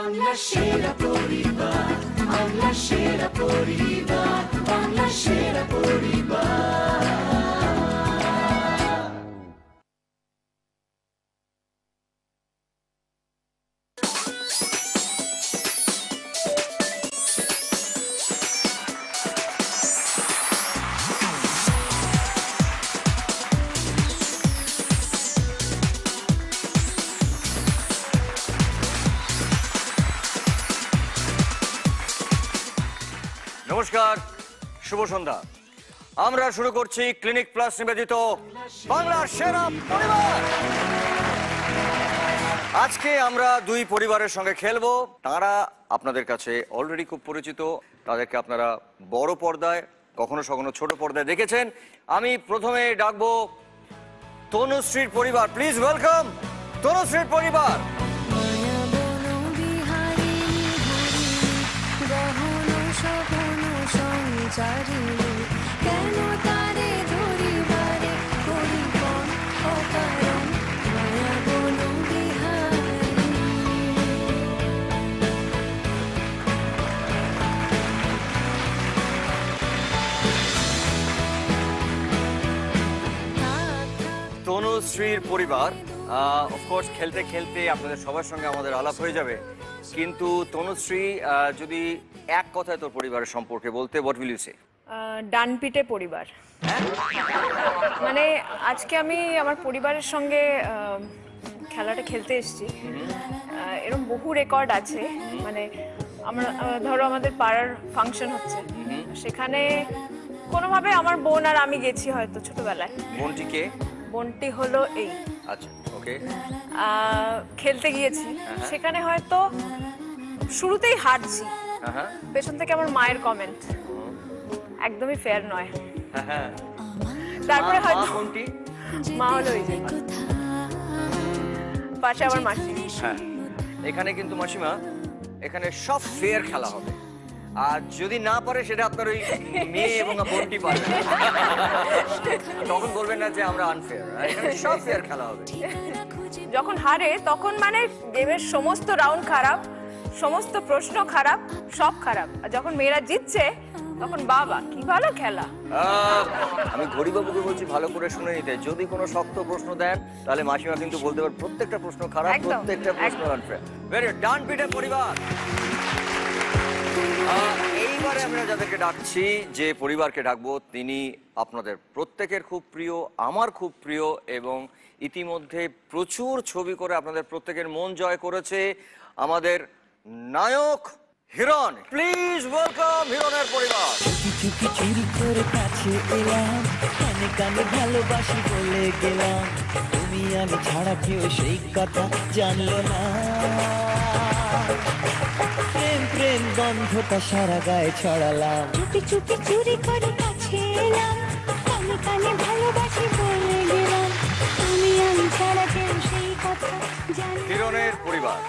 বাংলা সেরা পরিবার, বাংলা সেরা পরিবার, বাংলা সেরা পরিবার। নমস্কার, শুভ সন্ধ্যা। আমরা শুরু করছি ক্লিনিক প্লাস নিবেদিত বাংলার সেরা পরিবার। আজকে আমরা দুই পরিবারের সঙ্গে খেলবো। তারা আপনাদের কাছে অলরেডি খুব পরিচিত, তাদেরকে আপনারা বড় পর্দায় কখনো কখনো ছোট পর্দায় দেখেছেন। আমি প্রথমে ডাকবো তনুশ্রীর পরিবার। প্লিজ ওয়েলকাম তনুশ্রীর পরিবার। কেন তারে ধরিবারে করিবন অকারণ মায়া বন বিহারী। তনুশ্রীর পরিবার। অফকোর্স খেলতে খেলতে আপনাদের সবার সঙ্গে আমাদের আলাপ হয়ে যাবে, কিন্তু তনুশ্রী যদি এক কথায় তোর পরিবারের সম্পর্কে বলতে, হোয়াট উইল ইউ সে? ডানপিটে পরিবার। মানে আজকে আমি আমার পরিবারের সঙ্গে খেলাটা খেলতে এসেছি। এরকম বহু রেকর্ড আছে। মানে আমরা ধরো আমাদের পাড়ার ফাংশন হচ্ছে, সেখানে কোনোভাবে আমার বোন আর আমি গেছি হয়তো ছোটবেলায়। বোনটিকে? বোনটি হলো এই। আচ্ছা, ওকে। খেলতে গিয়েছি, সেখানে হয়তো শুরুতেই হারছি, পেছন থেকে আমার মায়ের কমেন্ট একদমই ফেয়ার নয়। তারপরে হয়তো মা হলো ওই যে পাশে আমার মাসি। হ্যাঁ, এখানে কিন্তু মাসিমা, এখানে সব ফেয়ার খেলা হবে, আর যদি না পারে সেটা আপনার ওই মেয়ে এবং বোনটি পারবে, তখন বলবেন না যে আমরা আনফেয়ার। এখানে সব ফেয়ার খেলা হবে। যখন হারে তখন মানে গেমের সমস্ত রাউন্ড খারাপ, সমস্ত প্রশ্ন খারাপ, সব খারাপ। আর যখন মেয়েরা জিতছে তখন বাবা কি ভালো খেলা। আমি ঘড়িবাবুকে বলছি ভালো করে শুনে নিতে, যদি কোনো শক্ত প্রশ্ন দেন তাহলে মাসিমা কিন্তু বলতে পারে প্রত্যেকটা প্রশ্ন খারাপ, প্রত্যেকটা প্রশ্ন আনফেয়ার। ভেরি ডানপিটে পরিবার। এইবারে আমরা যাদেরকে ডাকছি, যে পরিবারকে ডাকবো, তিনি আপনাদের প্রত্যেকের খুব প্রিয়, আমার খুব প্রিয়, এবং ইতিমধ্যে প্রচুর ছবি করে আপনাদের প্রত্যেকের মন জয় করেছে আমাদের নায়ক হিরণ। প্লিজ ওয়েলকাম হিরণের পরিবার। চুপি চুপি চুরি করে কাছে এলাম, কানে কানে ভালোবাসি বলে গেলাম, তুমি আমি ছাড়া কেউ সেই কথা জানলো না। প্রেম প্রেম গন্ধটা সারা গায়ে ছড়ালাম, চুপি চুপি চুরি করে কাছে এলাম, কানে কানে ভালোবাসি বলে গেলাম, তুমি আমি ছাড়া কেউ সেই কথা জানি না। হিরণের পরিবার,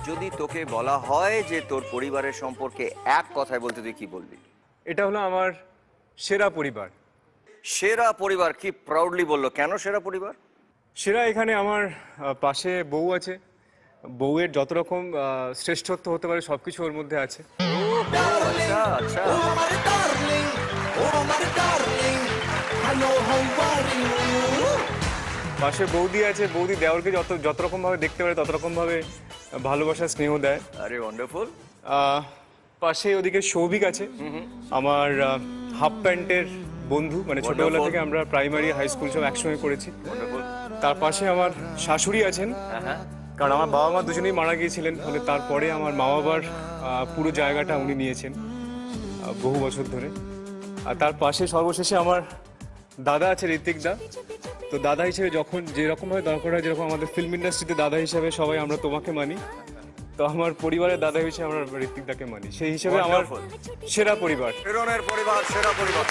যদি তোকে বলা হয় যে তোর পরিবারের সম্পর্কে এক কথায় বলতে, তুই কি বলবি? এটা হলো আমার সেরা পরিবার। সেরা পরিবার, কি প্রাউডলি বললো। কেন সেরা পরিবার? সেরা, এখানে আমার পাশে বউ আছে, বউয়ের যত রকম শ্রেষ্ঠত্ব হতে পারে সবকিছু ওর মধ্যে আছে। আচ্ছা আচ্ছা। পাশে বৌদি আছে, বৌদি দেওরকে যত রকম ভাবে দেখতে পারে তত রকম ভাবে ভালোবাসা স্নেহ দেয়। আরে ওয়ান্ডারফুল। পাশে ওদিকে সৌভিক আছে, আমার হাফ প্যান্টের বন্ধু, মানে ছোটবেলা থেকে আমরা প্রাইমারি হাই স্কুল সব একসঙ্গে করেছি। তার পাশে আমার শাশুড়ি আছেন, কারণ আমার বাবা মা দুজনেই মারা গিয়েছিলেন, ফলে তারপরে আমার মা বাবার পুরো জায়গাটা উনি নিয়েছেন বহু বছর ধরে। আর তার পাশে সর্বশেষে আমার দাদা আছে, ঋত্বিক দা। তো দাদা হিসেবে যখন যেরকমভাবে দরকার হয়, যেরকম আমাদের ফিল্ম ইন্ডাস্ট্রিতে দাদা হিসেবে সবাই আমরা তোমাকে মানি, তো আমার পরিবারের দাদা হিসেবে আমরা ঋত্বিক দাকে মানি, সেই হিসেবে আমার সেরা পরিবার। হিরণের পরিবার সেরা পরিবার।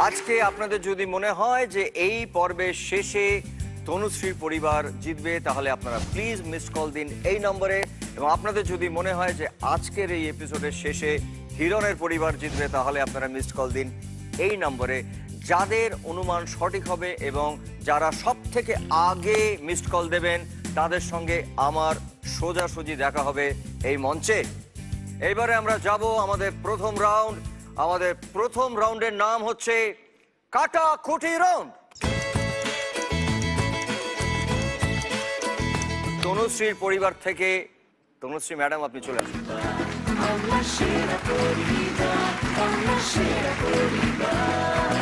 আজকে আপনাদের যদি মনে হয় যে এই পর্বের শেষে তনুশ্রীর পরিবার জিতবে, তাহলে আপনারা প্লিজ মিস কল দিন এই নম্বরে। এবং আপনাদের যদি মনে হয় যে আজকের এই এপিসোডের শেষে হিরণের পরিবার জিতবে, তাহলে আপনারা মিস কল দিন এই নম্বরে। যাদের অনুমান সঠিক হবে এবং যারা সব থেকে আগে মিসড কল দেবেন, তাদের সঙ্গে আমার সোজাসুজি দেখা হবে এই মঞ্চে। এইবারে আমরা যাব আমাদের প্রথম রাউন্ড। আমাদের প্রথম রাউন্ডের নাম হচ্ছে কাটাকুটি রাউন্ড। তনুশ্রীর পরিবার থেকে তনুশ্রী ম্যাডাম, আপনি চলে আসুন। বাংলা সেরা পরিবার, বাংলা সেরা পরিবার।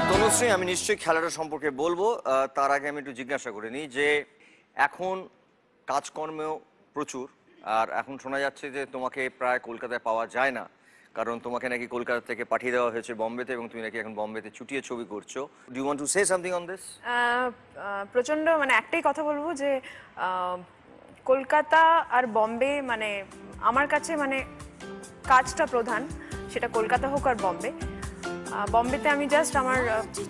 তনুশ্রী, আমি নিশ্চয়ই খেলাটা সম্পর্কে বলবো, তার আগে আমি একটু জিজ্ঞাসা করে নিই যে এখন কাজকর্মেও প্রচুর, আর এখন শোনা যাচ্ছে যে তোমাকে প্রায় কলকাতায় পাওয়া যায় না, কারণ তোমাকে নাকি কলকাতা থেকে পাঠিয়ে দেওয়া হয়েছে বম্বেতে, এবং তুমি নাকি এখন বম্বেতে চুটিয়ে ছবি করছো। Do you want to say something on this? প্রচণ্ড মানে একটাই কথা বলবো যে কলকাতা আর বম্বে মানে আমার কাছে মানে কাজটা প্রধান, সেটা কলকাতা হোক আর বম্বে। বম্বেতে আমি জাস্ট আমার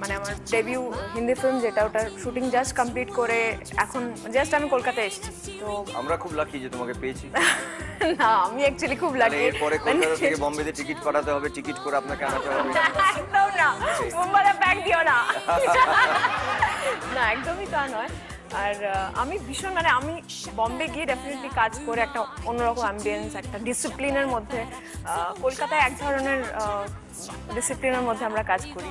মানে আমার ডেবিউ হিন্দি ফিল্ম যেটা, ওটার শুটিং জাস্ট কমপ্লিট করে এখন জাস্ট আমি কলকাতায় এসেছি। তো আমরা খুব লাকি যে তোমাকে পেয়েছি। না, আমি অ্যাকচুয়ালি খুব লাকি। এরপরে কলকাতা থেকে বম্বেতে টিকিট পাঠাতে হবে, টিকিট করে আপনাকে আনাতে হবে। একদম না, মুম্বাইয়ে ব্যাগ দিও না। না, একদমই তা নয়। আর আমি ভীষণ মানে আমি বম্বে গিয়ে ডেফিনেটলি কাজ করে একটা অন্যরকম অ্যাম্বিয়েন্স, একটা ডিসিপ্লিনের মধ্যে। কলকাতায় এক ধরনের ডিসিপ্লিনের মধ্যে আমরা কাজ করি।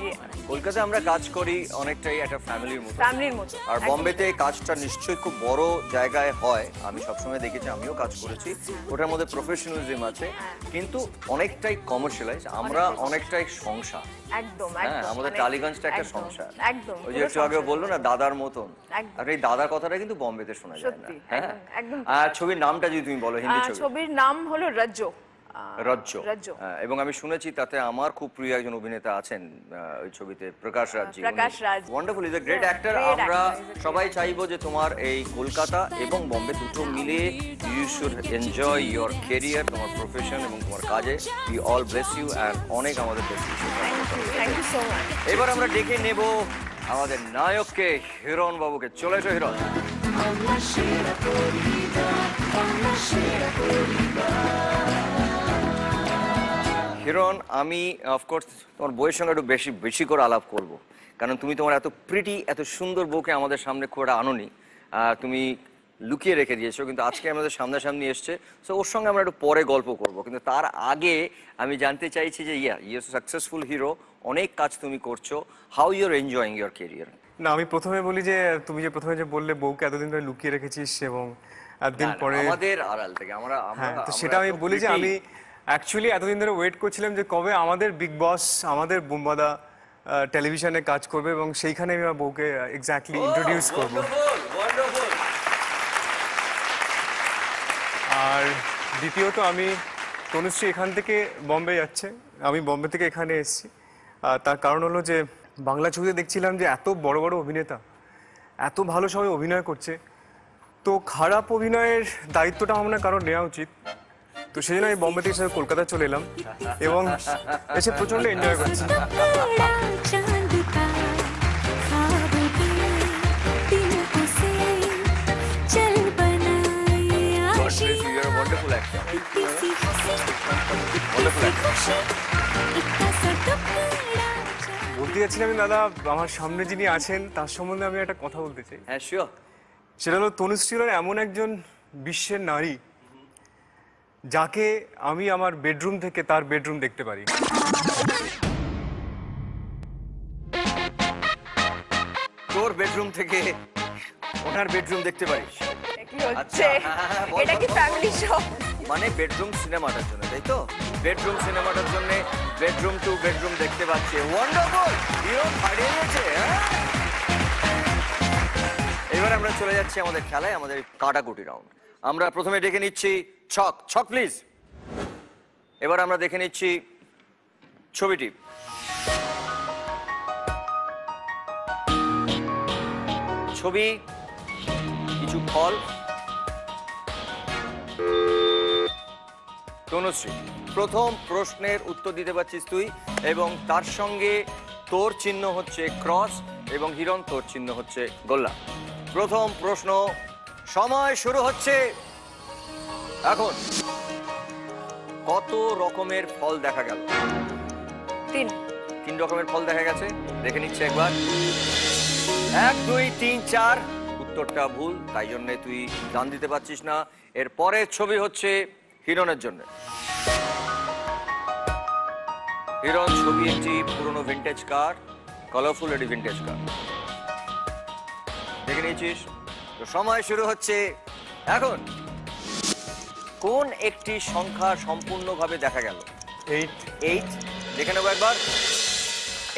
কলকাতায় আমরা কাজ করি অনেকটাই একটা ফ্যামিলির মতো। ফ্যামিলির মতো। আর বম্বেতে কাজটা নিশ্চয়ই খুব বড় জায়গায় হয়, আমি সবসময় দেখেছি, আমিও কাজ করেছি। ওটার মধ্যে প্রফেশনালিজম আছে, কিন্তু অনেকটাই কমার্শিয়ালাইজ, আমরা অনেকটাই সংসার। একদম হ্যাঁ, একদম। আমাদের মানে টালিগঞ্জটা একটা একদম, সংসার। একদম। ওই যে একটু আগে বললো না দাদার মতন, একদম। আর এই দাদার কথাটা কিন্তু বম্বেতে শোনা যায় না। সত্যি, হ্যাঁ, একদম। আর ছবির নামটা যদি তুমি বলো, হিন্দি ছবি। ছবির নাম হলো রজ্জো। রজ্জো। রজ্জো। এবং আমি শুনেছি তাতে আমার খুব প্রিয় একজন অভিনেতা আছেন ওই ছবিতে, Prakash Raj ji. Prakash Raj. Wonderful, is a great actor. Great আমরা actor, he's a great সবাই চাইবো যে তোমার এই কলকাতা এবং বম্বে দুটো মিলিয়ে you should enjoy your career, তোমার প্রফেশন এবং তোমার কাজে। We all bless you and অনেক আমাদের best wishes. Thank you so much. এবার আমরা ডেকে নেব আমাদের নায়ককে, হিরণ বাবুকে। চলে এসো হিরণ। বাংলা সেরা পরিবার, বাংলা সেরা পরিবার। হিরণ, আমি অফকোর্স তোমার বইয়ের সঙ্গে একটু বেশি বেশি করে আলাপ করব, কারণ তুমি তোমার এত প্রিটি, এত সুন্দর বউকে আমাদের সামনে খুব একটা আনোনি, তুমি লুকিয়ে রেখে দিয়েছো, কিন্তু আজকে আমাদের সামনাসামনি এসছে, সো ওর সঙ্গে আমরা একটু পরে গল্প করব। কিন্তু তার আগে আমি জানতে চাইছি যে ইউ সাকসেসফুল হিরো, অনেক কাজ তুমি করছো, how your enjoying your career? না, আমি প্রথমে বলি যে তুমি যে প্রথমে যে বললে বউকে এতদিন ধরে লুকিয়ে রেখেছিস এবং একদিন পরে আমাদের আড়াল থেকে আমরা হ্যাঁ, তো সেটা আমি বলি যে আমি অ্যাকচুয়ালি এতদিন ধরে ওয়েট করছিলাম যে কবে আমাদের বিগ বস, আমাদের বুম্বাদা টেলিভিশনে কাজ করবে এবং সেইখানে আমি আমার বউকে এক্স্যাক্টলি ইন্ট্রোডিউস করব। আর দ্বিতীয়ত আমি তনুশ্রী এখান থেকে বম্বে যাচ্ছে, আমি বম্বে থেকে এখানে এসেছি। তার কারণ হলো যে বাংলা ছবিতে দেখছিলাম যে এত বড় বড় অভিনেতা এত ভালো সবাই অভিনয় করছে, তো খারাপ অভিনয়ের দায়িত্বটা আমার কারণ নেওয়া উচিত। তো সেই জন্য আমি বম্বে থেকে কলকাতা চলে এলাম এবং এসে প্রচন্ড এনজয় করছি। चांद का ख्वाब के दिल से चल बनाए आशियाँ ওয়ান্ডারফুল অ্যাক্টর। इतनी सी हंसी इतनी खुशी इतना सा टुकड़ा বলতে যাচ্ছিলাম দাদা, আমার সামনে যিনি আছেন তার সম্বন্ধে আমি একটা কথা বলতে চাই। হ্যাঁ, শিওর। সেটা হলো তনুশ্রী হলেন এমন একজন বিশ্বের নারী যাকে আমি আমার বেডরুম থেকে তার বেডরুম দেখতে পারি। তোর বেডরুম থেকে ওনার বেডরুম দেখতে পারিস? কি হচ্ছে? বল, এটা কি বল, ফ্যামিলি শো? মানে বেডরুম সিনেমাটার জন্য, তাই তো? বেডরুম সিনেমাটার জন্য বেডরুম টু বেডরুম দেখতে পাচ্ছে। ওয়ান্ডারফুল, হিরো হারিয়ে গেছে। এবার আমরা চলে যাচ্ছি আমাদের খেলায়, আমাদের কাটাকুটি রাউন্ড। আমরা প্রথমে ডেকে নিচ্ছি ছক। ছক প্লিজ। এবার আমরা দেখে নিচ্ছি ছবিটি। ছবি, কিছু ফল। তনুশ্রী, প্রথম প্রশ্নের উত্তর দিতে পারছিস তুই, এবং তার সঙ্গে তোর চিহ্ন হচ্ছে ক্রস এবং হিরণ তোর চিহ্ন হচ্ছে গোল্লা। প্রথম প্রশ্ন, সময় শুরু হচ্ছে এখন। কত রকমের ফল দেখা গেল? 3 রকমের ফল দেখা গেছে, দেখে নিচ্ছে একবার। 1 2 3 4, উত্তরটা ভুল, তাই জন্য তুই দান দিতে পারছিস না। এর পরের ছবি হচ্ছে হিরণের জন্য। হিরণ ছবি একটি পুরনো ভিন্টেজ কার, কালারফুল এটি ভিন্টেজ কার। দেখে নিয়েছিস তো? সময় শুরু হচ্ছে এখন। কোন একটি সংখ্যা সম্পূর্ণভাবে দেখা গেল? 8। 8। দেখে নেবো একবার।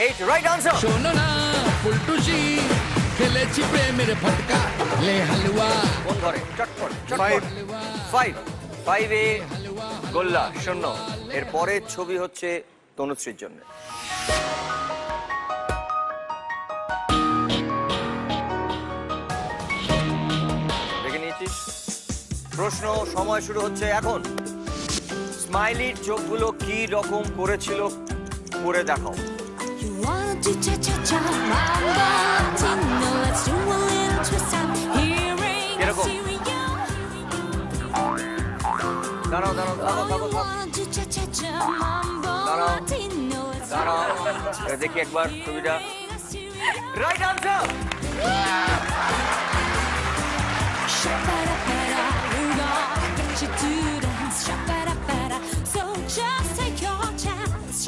8 রাইট আনসার। শোনো না ফুলটুসি, খেলেছি প্রেমের ফটকা, লে হালুয়া কোন ঘরে? চটপট চটপট। 5। 5। 5 এ গোল্লা 0। এর পরের ছবি হচ্ছে তনুশ্রীর জন্য। দেখে নিয়েছিস? প্রশ্ন, সময় শুরু হচ্ছে এখন। স্মাইলির চোখগুলো কি রকম করেছিল করে দেখাও। You wanna do cha-cha-cha, mambo, tingo, let's do a little twist out. Hearing Kirokom? stereo. দাঁড়াও দাঁড়াও দাঁড়াও Oh, দাঁড়াও you wanna do cha-cha-cha, mambo, Daro. tingo, let's do a দাঁড়াও। little twist out. দেখি একবার ছবিটা। Hearing stereo. Right answer. Sha-ba-da-ba-da, we're gonna get you to dance. Sha-ba-da-ba-da, so just take your chance.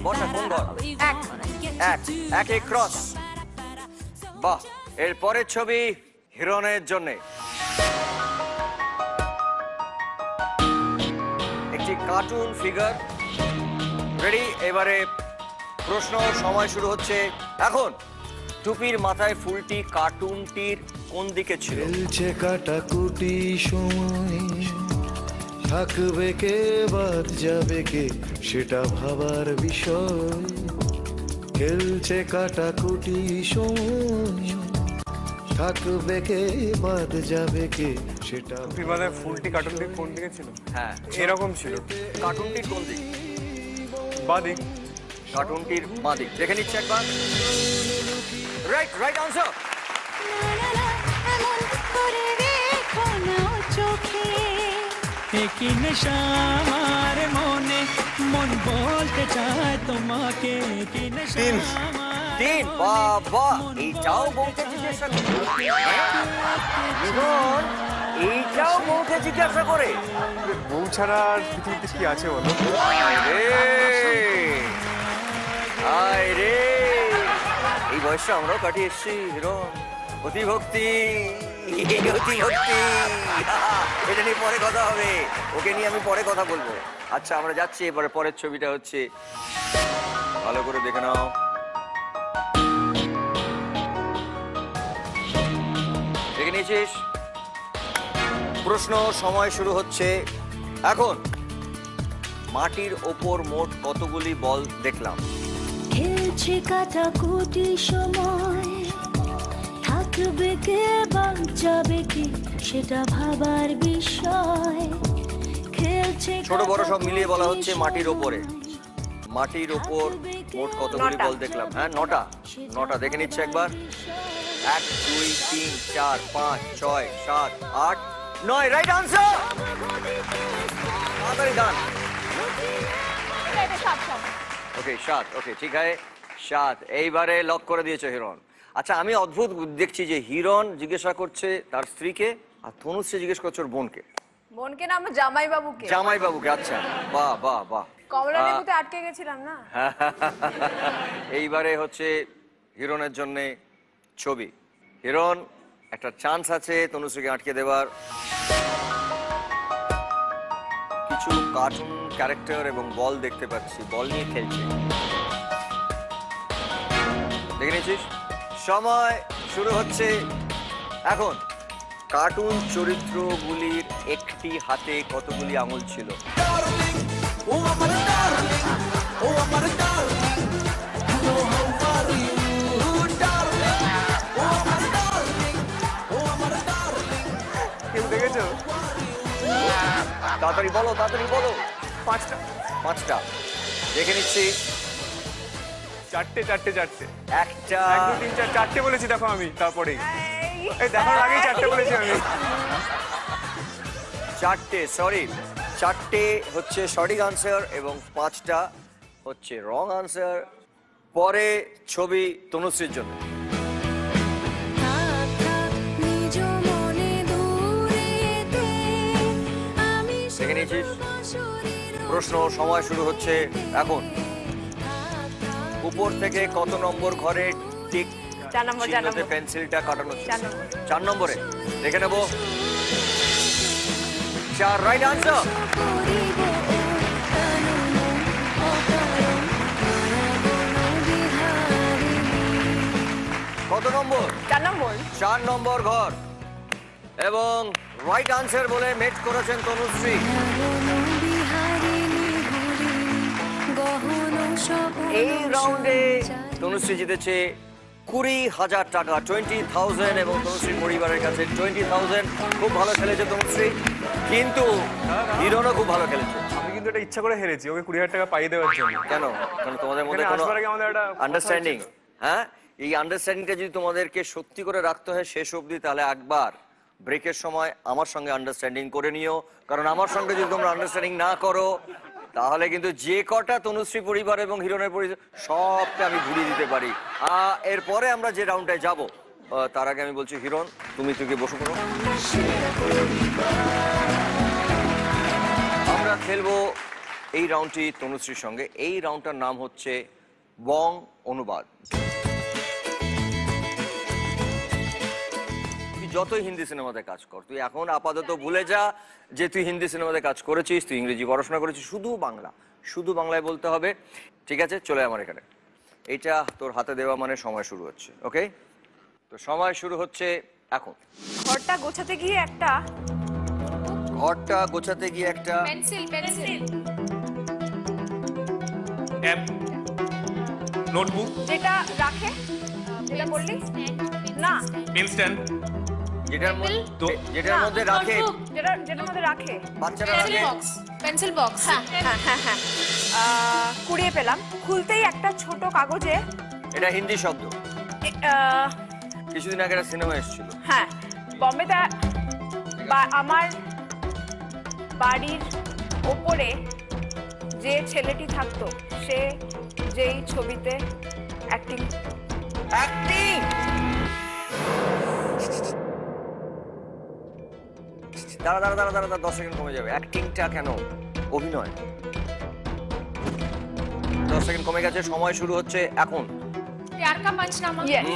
বর্ষা, কোন ঘর? Sha-ba-da-ba-da, we gonna get you এক। to একে dance. Cross. Sha-ba-da-ba-da, so বাহ। এর পরের ছবি হিরণের জন্য। একটি কার্টুন ফিগার। রেডি? এবারে প্রশ্ন, সময় শুরু হচ্ছে এখন। টুপির মাথায় ফুলটি কার্টুনটির কোন দিকে ছিল? খেলছে কাটাকুটি সময়, থাকবে কে বাদ যাবে কে সেটা ভাবার বিষয়। খেলছে কাটাকুটি সময়, থাকবে কে বাদ যাবে কে সেটা টুপির মাথায় ফুলটি কার্টুনটি কোন দিকে ছিল? হ্যাঁ, এরকম ছিল। কার্টুনটির কোন দিক? বাদিক। কার্টুনটির বাঁ দিক। দেখে নিচ্ছে একবার। Right right answer. না, এমন করে রেখো না চোখে। একই নেশা আমার মনে, মন বলতে চায় তোমাকে। একই নেশা 3। আমার 3। বাবা, এইটাও বউকে জিজ্ঞাসা করে? হিরণ, এইটাও বউকে জিজ্ঞাসা করে? বউ ছাড়া আর পৃথিবীতে কি আছে বলো? আয় রে, এই বয়সটা আমরাও কাটিয়ে এসছি হিরণ। অতিভক্তি, অতিভক্তি। এটা নিয়ে পরে কথা হবে, ওকে নিয়ে আমি পরে কথা বলবো। আচ্ছা, আমরা যাচ্ছি এবারে। পরের ছবিটা হচ্ছে, ভালো করে দেখে নাও। দেখে নিয়েছিস? প্রশ্ন, সময় শুরু হচ্ছে এখন। মাটির ওপর মোট কতগুলি বল দেখলাম? খেলছে কাটাকুটি সময়, থাকবে কে বাদ যাবে কে সেটা ভাবার বিষয়। খেলছে ছোট বড় সব মিলিয়ে বলা হচ্ছে কাটাকুটি মাটির ওপরে। মাটির ওপর মোট কতগুলি বল দেখলাম? হ্যাঁ, 9টা। 9টা দেখে নিচ্ছে একবার। 1 2 3 4 5 6 7 8 9 রাইট আনসার। তাড়াতাড়ি দান। ওকে 7। ওকে ঠিক আছে, 7। এইবারে লক করে দিয়েছে হিরণ। আচ্ছা, আমি অদ্ভুত দেখছি যে হিরণ জিজ্ঞাসা করছে তার স্ত্রীকে, আর তনুশ্রী জিজ্ঞেস করছে ওর বোনকে। বোনকে না, আমার জামাই বাবুকে। জামাই বাবুকে। আচ্ছা, বাহ বাহ বাহ। কমলা লেবুতে আটকে গেছিলাম না। এইবারে হচ্ছে হিরণের জন্য ছবি। হিরণ, একটা চান্স আছে তনুশ্রীকে আটকে দেওয়ার। কিছু কার্টুন ক্যারেক্টার এবং বল দেখতে পাচ্ছি, বল নিয়ে খেলছে। দেখে নিয়েছিস? সময় শুরু হচ্ছে এখন। কার্টুন চরিত্রগুলির একটি হাতে কতগুলি আঙুল ছিল? কেউ দেখেছো? তাড়াতাড়ি বলো, তাড়াতাড়ি বলো। 5টা। 5টা দেখে নিচ্ছি। 4টে 4টে 4টে। একটা 1 2 3 4 4টে বলেছি, দেখো আমি তারপরেই। এই দেখার আগেই 4টে বলেছি আমি। 4টে, সরি, 4টে হচ্ছে সঠিক আনসার এবং 5টা হচ্ছে রং আনসার। পরে ছবি তনুশ্রীর জন্য। থাক থাক নিজ নিয়েছিস? প্রশ্ন সময় শুরু হচ্ছে এখন। উপর থেকে কত নম্বর ঘরে টিক 4 নম্বর, 4 নম্বর। পেন্সিলটা কাটানো 4 নম্বর। 4 নম্বরে দেখে নেব। 4 রাইট আনসার। কত নম্বর? 4 নম্বর। 4 নম্বর ঘর এবং রাইট আনসার বলে মেট করেছেন তনুশ্রী। এই রাউন্ডে তনুশ্রী জিতেছে 20,000 টাকা, 20,000, এবং তনুশ্রী পরিবারের কাছে 20,000। খুব ভালো খেলেছে তনুশ্রী, কিন্তু হিরণও খুব ভালো খেলেছে। আমি কিন্তু এটা ইচ্ছা করে হেরেছি, ওকে 20,000 টাকা পাইয়ে দেওয়ার জন্য। কেন? কারণ তোমাদের মধ্যে এখানে কোনো আসবার আগে আমাদের একটা আন্ডারস্ট্যান্ডিং, হ্যাঁ, এই আন্ডারস্ট্যান্ডিংটা যদি তোমাদেরকে সত্যি করে রাখতে হয় শেষ অবধি, তাহলে একবার ব্রেকের সময় আমার সঙ্গে আন্ডারস্ট্যান্ডিং করে নিও। কারণ আমার সঙ্গে যদি তোমরা আন্ডারস্ট্যান্ডিং না করো, তাহলে কিন্তু যে কটা তনুশ্রী পরিবার এবং হিরণের পরিবার সবটা আমি ঘুরিয়ে দিতে পারি। এরপরে আমরা যে রাউন্ডটায় যাব, তার আগে আমি বলছি হিরণ, তুমি বসে পড়ো। আমরা খেলবো এই রাউন্ডটি তনুশ্রীর সঙ্গে। এই রাউন্ডটার নাম হচ্ছে বং অনুবাদ। তুই যতই হিন্দি সিনেমাতে কাজ কর, তুই এখন আপাতত ভুলে যা যে তুই হিন্দি সিনেমাতে কাজ করেছিস, তুই ইংরেজি পড়াশোনা করেছিস, শুধু বাংলায় বলতে হবে। ঠিক আছে, চলে আমার এখানে। এইটা তোর হাতে দেওয়া মানে সময় শুরু হচ্ছে। ওকে, তো সময় শুরু হচ্ছে এখন। ঘরটা গোছাতে গিয়ে একটা পেন্সিল ট্যাব, নোটবুক, যেটা রাখে, যেটা বললি না, পেন স্ট্যান্ড, যেটার মধ্যে রাখে, যেটার মধ্যে রাখে বাচ্চারা রাখে। Pencil box. হ্যাঁ। কুড়িয়ে পেলাম। খুলতেই একটা ছোট কাগজে, এটা হিন্দি শব্দ, আহ, কিছুদিন আগে একটা সিনেমা এসেছিল। হ্যাঁ, বম্বেতে আমার বাড়ির ওপরে যে ছেলেটি থাকতো, সে যেই ছবিতে অ্যাক্টিং। দাঁড়া, 10 সেকেন্ড কমে যাবে। অ্যাক্টিংটা কেন? অভিনয়। 10 সেকেন্ড কমে গেছে, সময় শুরু হচ্ছে এখন। प्यार का पंचनामा। Yes.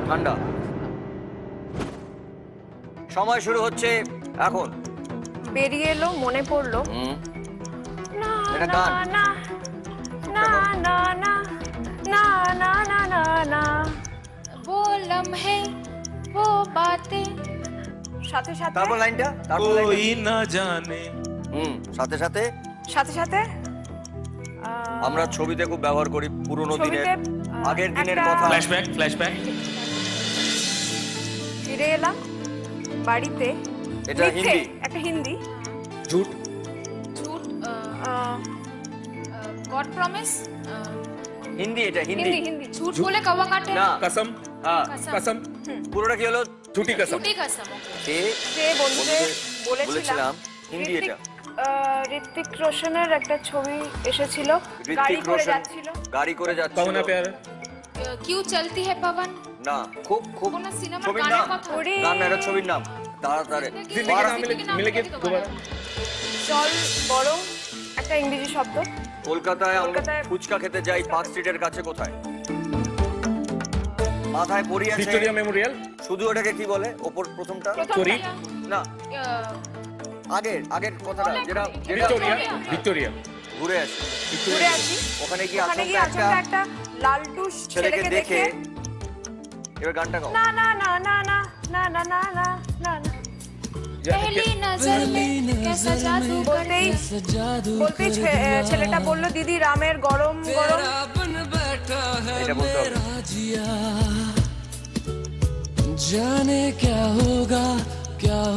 ঠান্ডা। সময় শুরু হচ্ছে এখন। বেরিয়ে এলো, মনে পড়লো, না এটা না গান। না না না না না না না না না। वो लम्हे वो बातें। সাথে সাথে তারপর লাইনটা, कोई ना जाने সাথে সাথে সাথে সাথে আমরা ছবিতে খুব ব্যবহার করি, পুরোনো দিনের, ছবিতে, আগের দিনের একটা- কথা। ফ্ল্যাশব্যাক। ফিরে এলাম বাড়িতে। এটা মিথ্যে, হিন্দি। একটা হিন্দি। ঝুট, झूठ। আহ, गॉड प्रॉमिस। হিন্দি, এটা হিন্দি। হিন্দি। झूठ बोले कौवा काटे। না, কসম, হ্যাঁ, কসম, পুরোটা কি হলো? ঝুটি কসম। झूठी कसम। সে সে বন্ধুদের বলেছিলাম হিন্দি। এটা ঋত্বিক রোশনের একটা ছবি এসেছিল, গাড়ি ঋত্বিক করে রোশন যাচ্ছিল। গাড়ি করে যাচ্ছিল। কহনা প্যার, क्यों चलती है पवन। না, খুব কোনো সিনেমার ছবির গানের নাম। কথা। ওরে, গান না, এটা ছবির নাম। তাড়াতাড়ি জিন্দেগি না মিলে কে दोबारा। চল বরং একটা ইংরেজি শব্দ। কলকাতায় আমরা কলকাতায় ফুচকা খেতে যাই, পার্ক স্ট্রিটের কাছে। কোথায়? মাথায় পরি আছে। ভিক্টোরিয়া মেমোরিয়াল, শুধু ওটাকে কি বলে? ওপর প্রথমটা করি, না, আগের কথাটা যেটা ভিক্টোরিয়া। ঘুরে আসে। ঘুরে আসি। ওখানে গিয়ে ওখানে গিয়ে আচমকা একটা লালটুস ছেলেকে দেখে, এবার গানটা গাও। না না না না না না না না না না না। पहली नजर में कैसा जादू বলতেই ছেলেটা বললো, দিদি রামের গরম গরম। এটা বলতে হবে। जाने क्या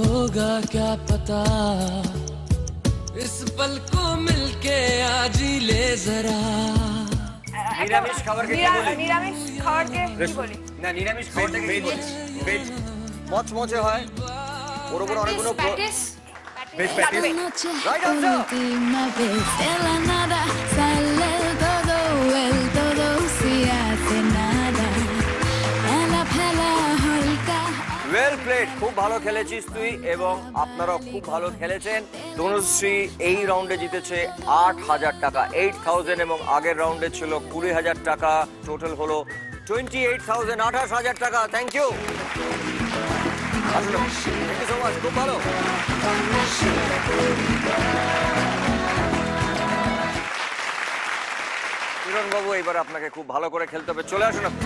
होगा क्या पता इस पल को मिलके आज ही ले जरा নিরামিষ খাবারকে কি বলি? নিরামিষ খাবারকে কি বলি? না, নিরামিষ খাবারটাকে কি বলি? ভেজ। মচমচে হয়, ওর উপর অনেকগুলো patties. Veg patties. Right answer. Última vez de la nada sale el todo si hace nada. Pela pela holka. Well played, খুব ভালো খেলেছিস তুই এবং আপনারাও খুব ভালো খেলেছেন। তনুশ্রী এই রাউন্ডে জিতেছে 8,000 টাকা, 8,000, এবং আগের রাউন্ডে ছিল 20,000 টাকা। টোটাল হলো 28,000, 28,000 টাকা। Thank you, thank you so much, খুব ভালো। কিরণ বাবু, এবার আপনাকে খুব ভালো করে খেলতে হবে, চলে আসুন আপনি।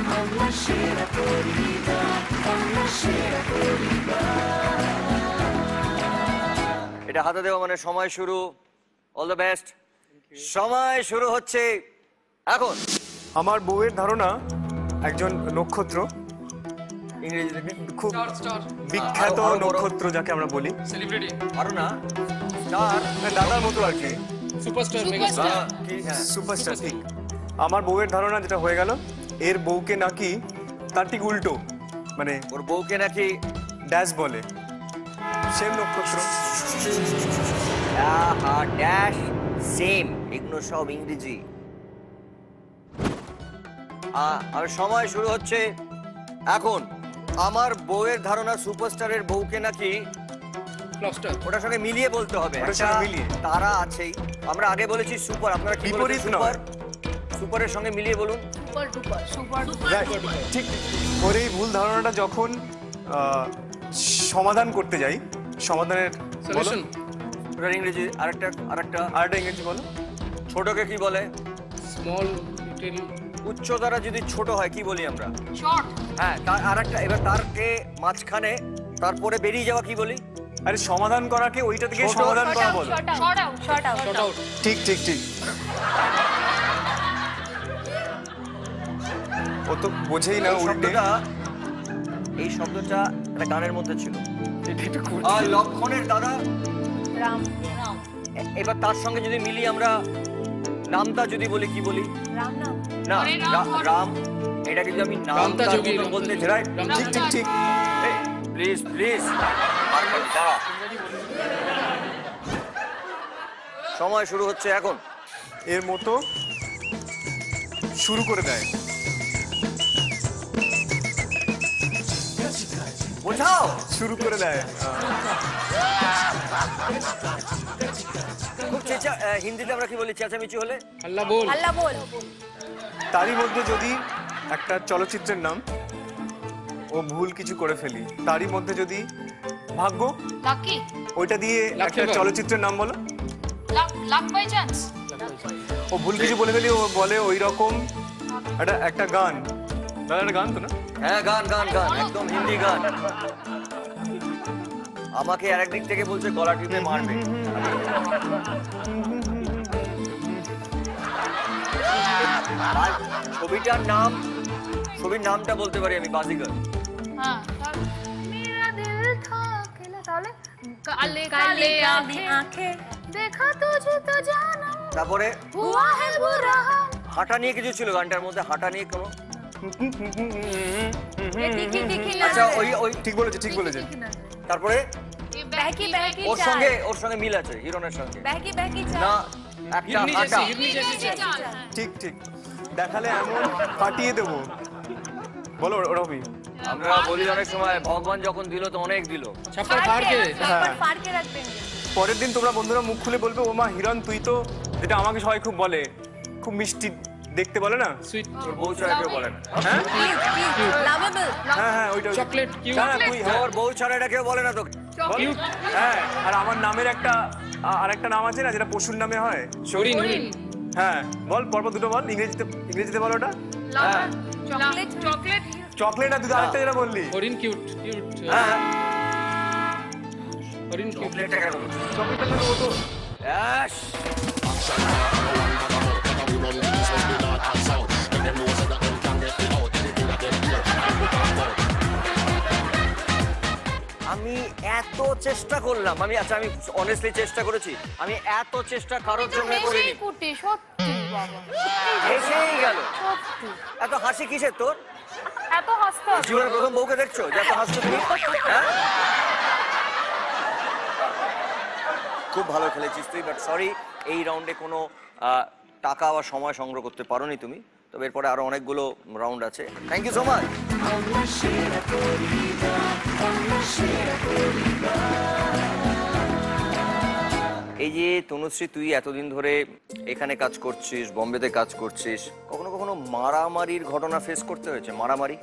এটা হাতে দেওয়া মানে সময় শুরু। All the best. সময় শুরু হচ্ছে এখন। আমার বউয়ের ধারণা একজন নক্ষত্র, ইংরেজিতে খুব বিখ্যাত আরো বড়। নক্ষত্র যাকে আমরা বলি, সেলিব্রিটি, আরো না, স্টার, দাদার মতো আর কি, সুপারস্টার, মেগাস্টার। কি, হ্যাঁ। সুপারস্টার। ঠিক। আমার বউয়ের ধারণা যেটা হয়ে গেল, এর বউকে নাকি তার ঠিক উল্টো, মানে ওর বউকে নাকি ড্যাশ বলে, সেম নক্ষত্র। ড্যাশ, সেম, এগুলো সব ইংরেজি। আর সময় শুরু হচ্ছে এখন। আমার বউয়ের ধারণা সুপারস্টারের বউকে নাকি ফ্লপস্টার। ওটার সঙ্গে মিলিয়ে বলতে হবে। ওটার একটা সঙ্গে মিলিয়ে। তারা আছেই, আমরা আগে বলেছি সুপার, আপনারা কি বলেছেন? বিপরীত সুপার, নয়। সুপারের সঙ্গে মিলিয়ে বলুন। Right, ঠিক। ওর এই ভুল ধারণাটা যখন সমাধান করতে যাই, সমাধানের সলিউশন। ওটার ইংরেজি আরেকটা ইংরেজি বলো। ছোটকে কি বলে? Small, little. উচ্চতারা যদি ছোট হয় কি বলি আমরা? শর্ট, হ্যাঁ, তার আরেকটা, এবার তারকে মাঝখানে তারপরে বেরিয়ে যাওয়া কি বলি? আরে সমাধান করাকে ওইটা থেকে ছোট, সমাধান করা বলো। Short out, short out. ঠিক ঠিক ঠিক। ও তো বোঝেই না উল্টে। এই শব্দটা একটা গানের মধ্যে ছিল। এটা একটু আর লক্ষণের দাদা রাম, এবার তার সঙ্গে যদি মিলিয়ে আমরা নামটা যদি বলি কি বলি? রাম নাম, না, আরে রাম, রাম। এটা কিন্তু আমি নামটা রামতা যোগী, বলতে রামতা চাই। ঠিক ঠিক ঠিক। প্লিজ প্লিজ, দাঁড়া। সময় শুরু হচ্ছে এখন। এর মতো শুরু করে দেয়। বোঝাও। শুরু করে দেয়। খুব হিন্দিতে আমরা কি বলি চেঁচামেচি হলে? আল্লাহ বল। আল্লাহ বল। তারই মধ্যে যদি একটা চলচ্চিত্রের নাম ও ভুল কিছু করে ফেলি, তারই মধ্যে যদি ভাগ্য, লাকি, ওইটা দিয়ে লাকি একটা বল। চলচ্চিত্রের নাম বলো। লাক বাই চান্স, ও ভুল কিছু বলে ফেলি, ও বলে ওই রকম একটা গান। দাদা একটা গান তো না? হ্যাঁ, গান গান গান, একদম হিন্দি গান। আমাকে আরেক দিক থেকে বলছে গলা টিপে মারবে। আর ছবির নামটা বলতে পারি আমি, বাজিগর। হ্যাঁ, মেরা দিল থা খেলা, তাহলে কালে কালে আঁখে দেখা তুঝে তো জানা, তারপরে হুয়া है बुरा हाल। হাঁটা নিয়ে কিছু ছিল গানটার মধ্যে, হাঁটা নিয়ে কোনো। আচ্ছা, ওই ঠিক বলেছে, ঠিক বলেছে। তারপরে ব্যাকি ব্যাকি ওর সঙ্গে মিল আছে হিরোনের সঙ্গে। ব্যাকি ব্যাকি না, একটা হিরনি হাঁটা। জেসি, হিরনি জেসি চাল। ঠিক ঠিক। দেখালে এমন ফাটিয়ে দেবো। বলো রবি। আমরা বলি অনেক সময় ভগবান যখন দিল তো অনেক দিল। ছাপ্পার পার্কে। পার্কে রাখবেন। পরের দিন তোমরা বন্ধুরা মুখ খুলে বলবে, ও মা হিরণ তুই তো, যেটা আমাকে সবাই খুব বলে, খুব মিষ্টি দেখতে বলে না? সুইট, তোর বউ ছাড়া কেউ বলে না। হ্যাঁ লাভেবল। হ্যাঁ হ্যাঁ ওইটা। Chocolate, cute. না, না, তুই, হ্যাঁ, তোর বউ ছাড়া এটা কেউ বলে না তোকে। বল। কিউট। হ্যাঁ, আর আমার নামের আরেকটা নাম আছে না, যেটা পশুর নামে হয়? হরিণ, হরিণ। হ্যাঁ, বল পরপর দুটো বল, ইংরেজিতে বল ওটা। হ্যাঁ, চকলেট, চকলেট, চকলেট, আর দুটো আরেকটা যেটা বললি। হরিণ কিউট, কিউট। হ্যাঁ, হরিণ কিউট। চকলেটটা কেন বলছিস? চকলেটটা কেন ও তো ব্যাস। আমি এত চেষ্টা করলাম, আমি অনেস্টলি চেষ্টা করেছি, আমি এত চেষ্টা কারোর জন্য করিনি। কুটি, সত্যি বাবা, এসেই গেল। সত্যি। এত হাসি কিসের তোর? এত হাসতে হবে? জীবনের প্রথম বউকে দেখছো যে এত হাসছো তুমি? হ্যাঁ? খুব ভালো খেলেছিস তুই, বাট সরি, এই রাউন্ডে কোনো টাকা বা সময় সংগ্রহ করতে পারোনি তুমি। তবে এরপরে আরো অনেকগুলো রাউন্ড আছে। Thank you so much. এই যে তনুশ্রী, তুই এতদিন ধরে এখানে কাজ করছিস, বোম্বেতে কাজ করছিস, কখনো কখনো মারামারির ঘটনা ফেস করতে হয়েছে? মারামারি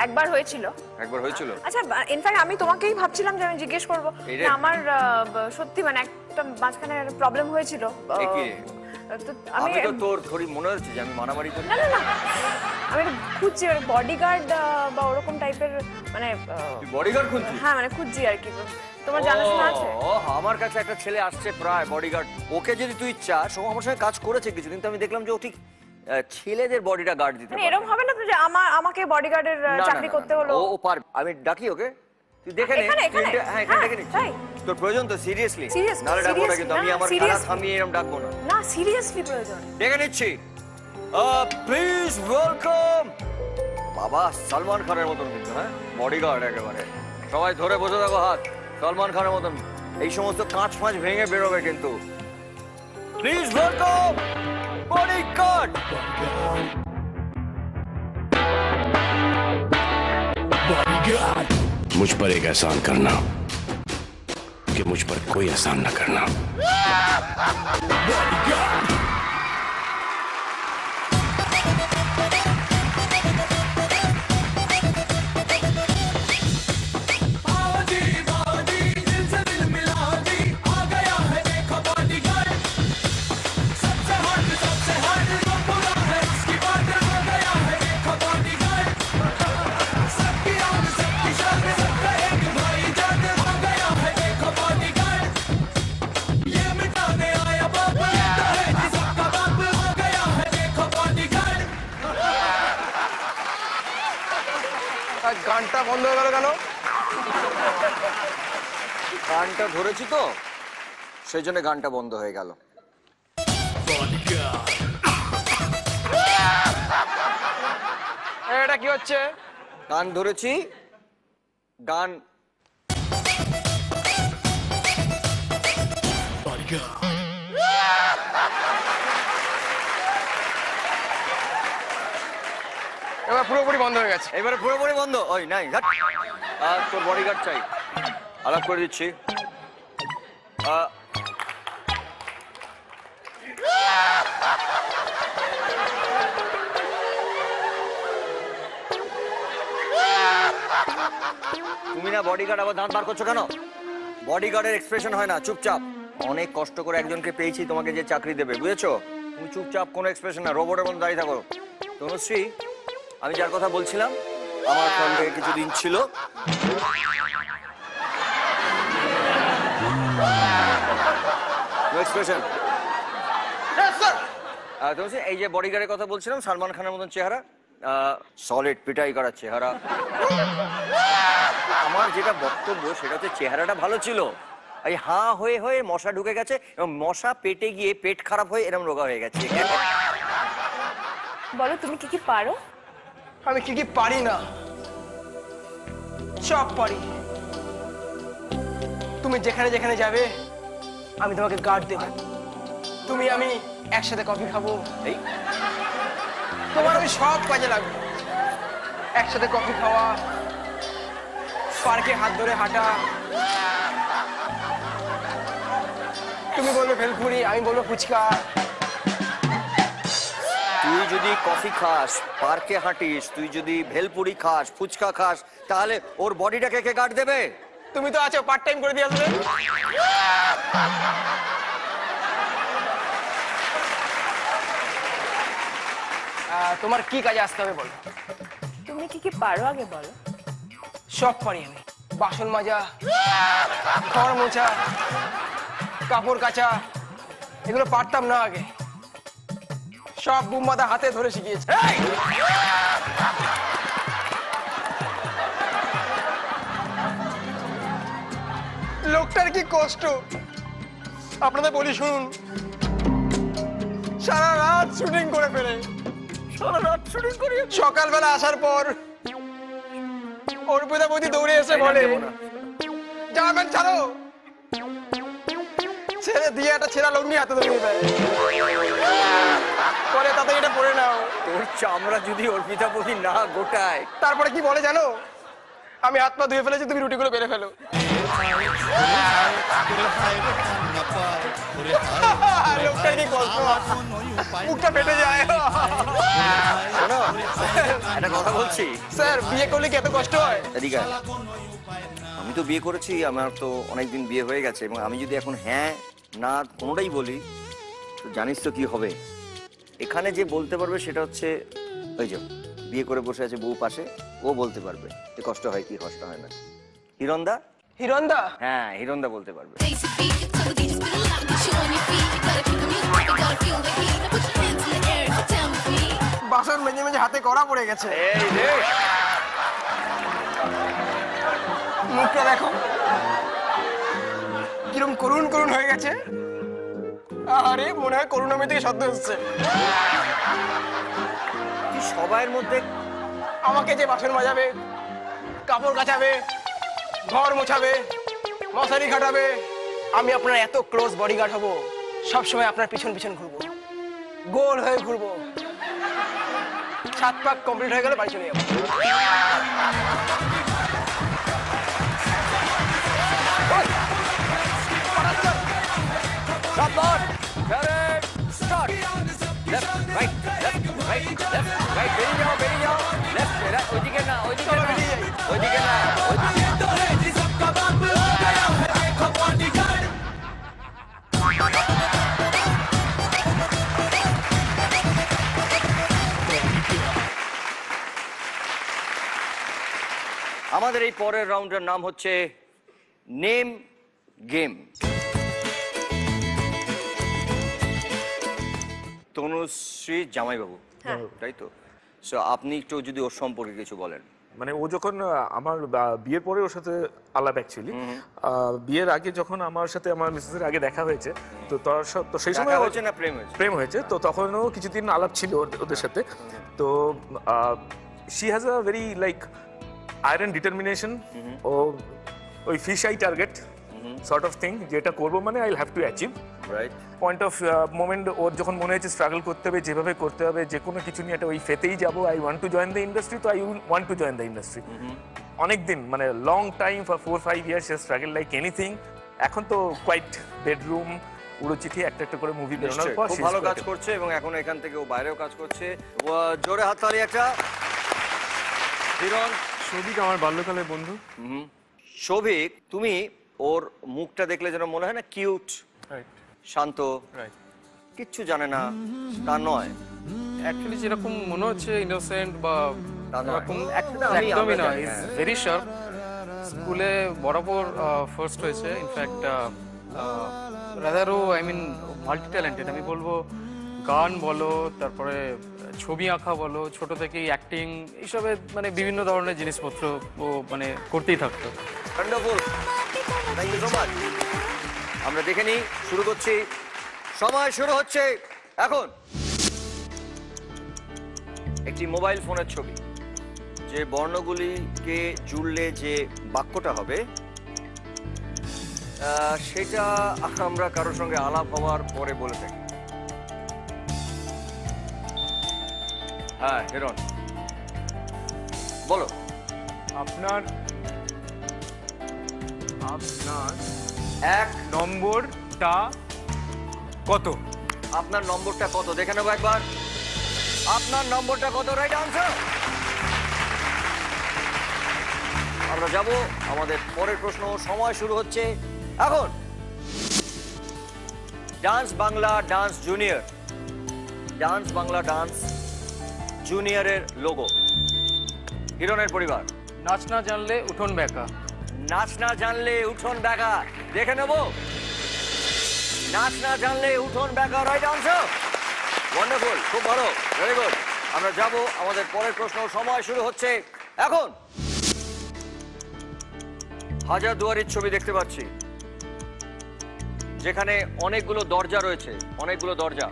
একবার হয়েছিল। একবার হয়েছিল? আচ্ছা, ইনফ্যাক্ট আমি তোমাকেই ভাবছিলাম যে আমি জিজ্ঞেস করবো এই রে। যে আমার সত্যি মানে একটা মাঝখানে প্রবলেম হয়েছিল। এ কি রে? তো আমি তো তোর ধরি মনে হচ্ছে যে আমি মারামারি করি। না না না, আমি একটু খুঁজছি বডিগার্ড বা ওরকম টাইপের, মানে তুই বডিগার্ড খুঁজছিস? হ্যাঁ মানে খুঁজছি আর কি। তোমার জানাশোনা আছে? ও, আমার কাছে একটা ছেলে আসছে প্রায় বডিগার্ড। ওকে যদি তুই চাস, ও আমার সঙ্গে কাজ করেছে কিছু, কিন্তু আমি দেখলাম যে ও ঠিক ছেলেদের বডিটা গার্ড দিতে মানে পারে। এরকম হবে না তো যে আমাকে বডিগার্ডের না, না, চাকরি না, করতে না, হলো? ও পার। আমি ডাকি ওকে, তুই দেখে নে। এখানে? হ্যাঁ, এখানে হ্যাঁ, ডেকে নিচ্ছি। তাই? তোর প্রয়োজন তো? সিরিয়াসলি? Serious, নাহলে ডাকবো না, seriously, কিন্তু আমি না, আমার খেলা seriously। থামিয়ে এরকম ডাকবো না। না, সিরিয়াসলি প্রয়োজন। ডেকে নিচ্ছি। Please welcome. বাবা, সালমান খানের মতন কিন্তু, হ্যাঁ, বডিগার্ড একেবারে। সবাই ধরে বসে থাকো হাত, সালমান খানের মতন। এই সমস্ত কাঁচ ফাঁচ ভেঙে বেরোবে কিন্তু। Please welcome bodyguard. मुझ पर एक एहसान करना कि मुझ पर कोई एहसान न करना। গানটা বন্ধ হয়ে গেল কেন? গানটা ধরেছি তো, সেই জন্য গানটা বন্ধ হয়ে গেল। এটা কি হচ্ছে? গান ধরেছি, গান এবার পুরোপুরি বন্ধ হয়ে গেছে। এবারে পুরোপুরি বন্ধ। ওই নাই, ধ্যাৎ। তোর বডিগার্ড চাই, আলাপ করে দিচ্ছি। তুমি না বডিগার্ড, আবার দাঁত বার করছো কেন? বডিগার্ডের এক্সপ্রেশন হয় না, চুপচাপ। অনেক কষ্ট করে একজনকে পেয়েছি তোমাকে যে চাকরি দেবে, বুঝেছো? তুমি চুপচাপ, কোনো এক্সপ্রেশন না, রোবটের মতো দাঁড়িয়ে থাকো। তনুশ্রী, আমি যার কথা বলছিলাম, আমার সঙ্গে কিছুদিন ছিল। এক্সপ্রেশন। তনুশ্রী, এই যে বডিগার্ডের কথা বলছিলাম, সালমান খানের মতন চেহারা, সলিড পিটাই করার চেহারা। আমার যেটা বক্তব্য সেটা হচ্ছে চেহারাটা ভালো ছিল, এই হাঁ হয়ে হয়ে মশা ঢুকে গেছে, এবং মশা পেটে গিয়ে পেট খারাপ হয়ে এরকম রোগা হয়ে গেছে। বলো তুমি কি কি পারো? আমি কি কি পারি না? সব পারি। তুমি যেখানে যেখানে যাবে আমি তোমাকে গার্ড দেব। তুমি আমি একসাথে কফি খাবো, এই তোমার আমি সব কাজে লাগবে। একসাথে কফি খাওয়া, পার্কে হাত ধরে হাঁটা। তুমি বলবে ভেলপুরি, আমি বলবো ফুচকা। তুই যদি কফি খাস, পার্কে হাঁটিস, তুই যদি ভেলপুরি খাস, ফুচকা খাস, তাহলে ওর বডিটাকে কে গার্ড দেবে? তুমি তো আছো, পার্ট টাইম করে দিয়ে আসবে। তোমার কি কাজে আসতে হবে বলো? তুমি কি কি পারো আগে বলো। সব পারি আমি। বাসন মাজা, ঘর মোছা, কাপড় কাচা, এগুলো পারতাম না আগে। সব বুম্বাদা হাতে ধরে শিখিয়েছে। লোকটার কি কষ্ট আপনাদের বলি শুনুন। সারা রাত শুটিং করে ফেলে, সারা রাত শুটিং করি। সকালবেলা আসার পর অর্পিতা বৌদি দৌড়ে এসে বলে, জামা প্যান্ট ছাড়ো। ছেড়ে দিয়ে একটা ছেঁড়া লুঙ্গি হাতে ধরিয়ে দেয়, পরে তাতে এটা পরে নাও। তোর চামড়া যদি অর্পিতা বৌদি না গোটায়। তারপরে কি বলে জানো? আমি হাত পা ধুয়ে ফেলেছি, তুমি রুটিগুলো বেড়ে ফেলো। মুখটা ফেটে যায়। শোনো একটা কথা বলছি স্যার বিয়ে করলে কি এত কষ্ট হয়? এদিকে আয়। আমি তো বিয়ে করেছি, আমার তো অনেকদিন বিয়ে হয়ে গেছে, এবং আমি যদি এখন হ্যাঁ না কোনোটাই বলি তো জানিস তো কি হবে। এখানে যে বলতে পারবে সেটা হচ্ছে ওই যে বিয়ে করে বসে আছে বউ পাশে, ও বলতে পারবে যে কষ্ট হয় কি কষ্ট হয় না। হিরণদা? হিরণদা? হ্যাঁ হিরণদা বলতে পারবে। বাসন মেজে মেজে হাতে কড়া পড়ে গেছে। এই রে মুখটা দেখো কিরম করুণ করুণ হয়ে গেছে। আরে মনে হয় করুণাময় থেকে সদ্য হচ্ছে। তুই সবাইয়ের মধ্যে আমাকে যে বাসন মাজাবে, কাপড় কাচাবে, ঘর মোছাবে, মশারি খাটাবে, আমি আপনার এত ক্লোজ বডিগার্ড হব, সবসময় আপনার পিছন পিছন ঘুরবো, গোল হয়ে ঘুরবো। 7 পাক কমপ্লিট হয়ে গেলে বাড়ি চলে যাবো। Stop, Correct. Start. Left, right, left, right, left, right. বেরিয়ে যাও। Left, left. ওইদিকে না, ওইদিকে না, ওইদিকে না, আমাদের এই পরের রাউন্ডের নাম হচ্ছে নেম গেম। তনুশ্রী জামাইবাবু, তাই তো? সো আপনি একটু যদি ওর সম্পর্কে কিছু বলেন। মানে ও যখন আমার বিয়ের পরে ওর সাথে আলাপ অ্যাকচুয়ালি, বিয়ের আগে যখন আমার সাথে আমার মিসেসের আগে দেখা হয়েছে, তো তো সেই সময় হয়েছে না প্রেম হয়েছে, তো তখনও কিছুদিন আলাপ ছিল ওদের সাথে। তো she has a very like iron determination, ও ওই fish eye target sort of thing, যেটা করবো মানে I will have to achieve. Right point of moment ওর যখন মনে হয়েছে স্ট্রাগল করতে হবে, যেভাবে করতে হবে, যে কোনো কিছু নিয়ে একটা ওই ফেতেই যাবো, I want to join the industry, তো I want to join the industry. অনেক দিন মানে long time, for 4-5 years struggle like anything. এখন তো কোয়াইট বেডরুম, উড়োচিঠি, একটা একটা করে মুভি বেরোনোর পর খুব ভালো কাজ করছে, এবং এখন এখান থেকে ও বাইরেও কাজ করছে। জোরে হাততালি একটা। হিরণ? সৌভিক আমার বাল্যকালের বন্ধু। সৌভিক, তুমি ওর মুখটা দেখলে যেন মনে হয় না কিউট, শান্ত, কিচ্ছু জানে না, তা নয়। অ্যাকচুয়ালি যেরকম মনে হচ্ছে ইনোসেন্ট বা এরকম একদমই একদমই নয়, ইজ ভেরি শার্প। স্কুলে বরাবর ফার্স্ট হয়েছে, ইনফ্যাক্ট রাদারও আই মিন মাল্টি ট্যালেন্টেড। আমি বলবো গান বলো, তারপরে ছবি আঁকা বলো, ছোট থেকেই অ্যাক্টিং, এইসবে মানে বিভিন্ন ধরনের জিনিসপত্র ও মানে করতেই থাকতো। Wonderful, thank you so much. আমরা দেখে নিই, শুরু করছি। সময় শুরু হচ্ছে এখন। একটি মোবাইল ফোনের ছবি, যে বর্ণগুলিকে জুড়লে যে বাক্যটা হবে সেটা আমরা কারোর সঙ্গে আলাপ হওয়ার পরে বলে থাকি। হ্যাঁ হিরণ বলো। আপনার এক নম্বরটা কত? আপনার নম্বরটা কত দেখে নেবো একবার। আপনার নম্বরটা কত? Right answer. আমরা যাব আমাদের পরের প্রশ্ন। সময় শুরু হচ্ছে এখন। Dance Bangla dance junior, dance Bangla dance জুনিয়রের লোগো। হিরণের পরিবার। নাচ না জানলে উঠোন বেঁকা। নাচ না জানলে উঠোন বেঁকা, দেখে নেব। নাচ না জানলে উঠোন বেঁকা, রাইট আনসার। ওয়ান্ডারফুল, খুব ভালো, ভেরি গুড। আমরা যাব আমাদের পরের প্রশ্ন। সময় শুরু হচ্ছে এখন। হাজারদুয়ারির ছবি দেখতে পাচ্ছি, যেখানে অনেকগুলো দরজা রয়েছে, অনেকগুলো দরজা।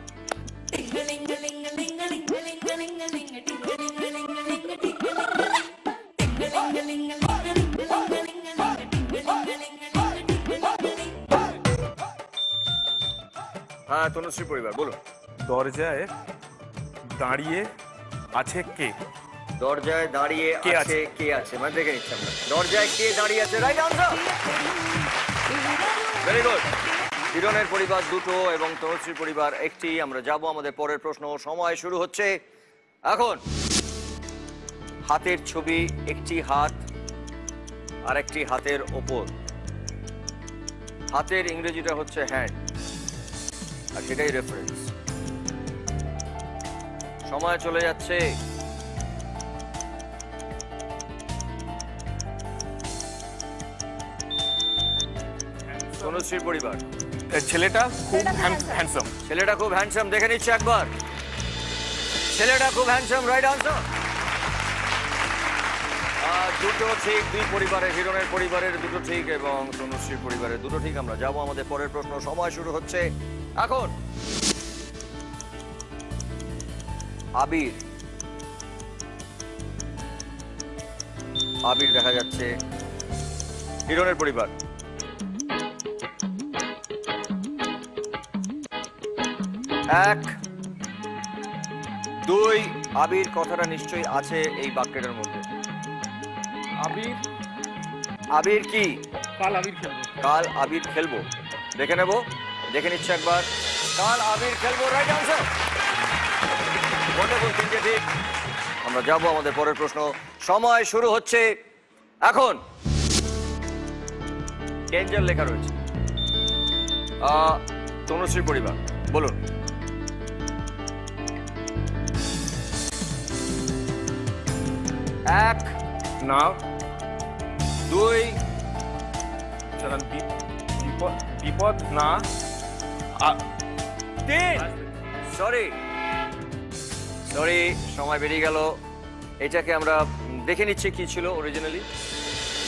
হ্যাঁ তনুশ্রী পরিবার বলুন। দরজায় দাঁড়িয়ে আছে কে? দরজায় দাঁড়িয়ে আছে কে আছে, মানে দেখে নিচ্ছি আমরা। দরজায় কে দাঁড়িয়ে আছে, রাইট আনসার। Very good. হিরণের পরিবার দুটো এবং তনুশ্রীর পরিবার একটি। আমরা যাব আমাদের পরের প্রশ্ন। সময় শুরু হচ্ছে এখন। হাতের ছবি, একটি হাত আর একটি হাতের ওপর। হাতের ইংরেজিটা হচ্ছে হ্যান্ড, আর সেটাই রেফারেন্স। সময় চলে যাচ্ছে। তনুশ্রীর পরিবার, ছেলেটা খুব হ্যান্ডসাম। ছেলেটা খুব হ্যান্ডসাম, দেখে নিচ্ছে একবার। ছেলেটা খুব হ্যান্ডসাম, রাইট আনসার। দুটো ঠিক, দুই পরিবারের, হিরণের পরিবারের দুটো ঠিক এবং তনুশ্রীর পরিবারের দুটো ঠিক। আমরা যাবো আমাদের পরের প্রশ্ন। সময় শুরু হচ্ছে এখন। আবির, আবির দেখা যাচ্ছে হিরণের পরিবার। এক, দুই, আবির কথাটা নিশ্চয়ই আছে এই বাক্যটার মধ্যে। আবির, আবির কি? কাল আবির খেলবো। কাল আবির খেলবো, দেখে নেব, দেখে নিচ্ছে একবার। কাল আবির খেলবো, রাইট আনসার। ওয়ান্ডারফুল, তিনটে ঠিক। আমরা যাব আমাদের পরের প্রশ্ন। সময় শুরু হচ্ছে এখন। ডেঞ্জার লেখা রয়েছে। তনুশ্রীর পরিবার, বলুন। এক, না, দুই, বিপদ না, তিন। সরি, সময় বেরিয়ে গেল। এটাকে আমরা দেখে নিচ্ছি কি ছিল অরিজিনালি।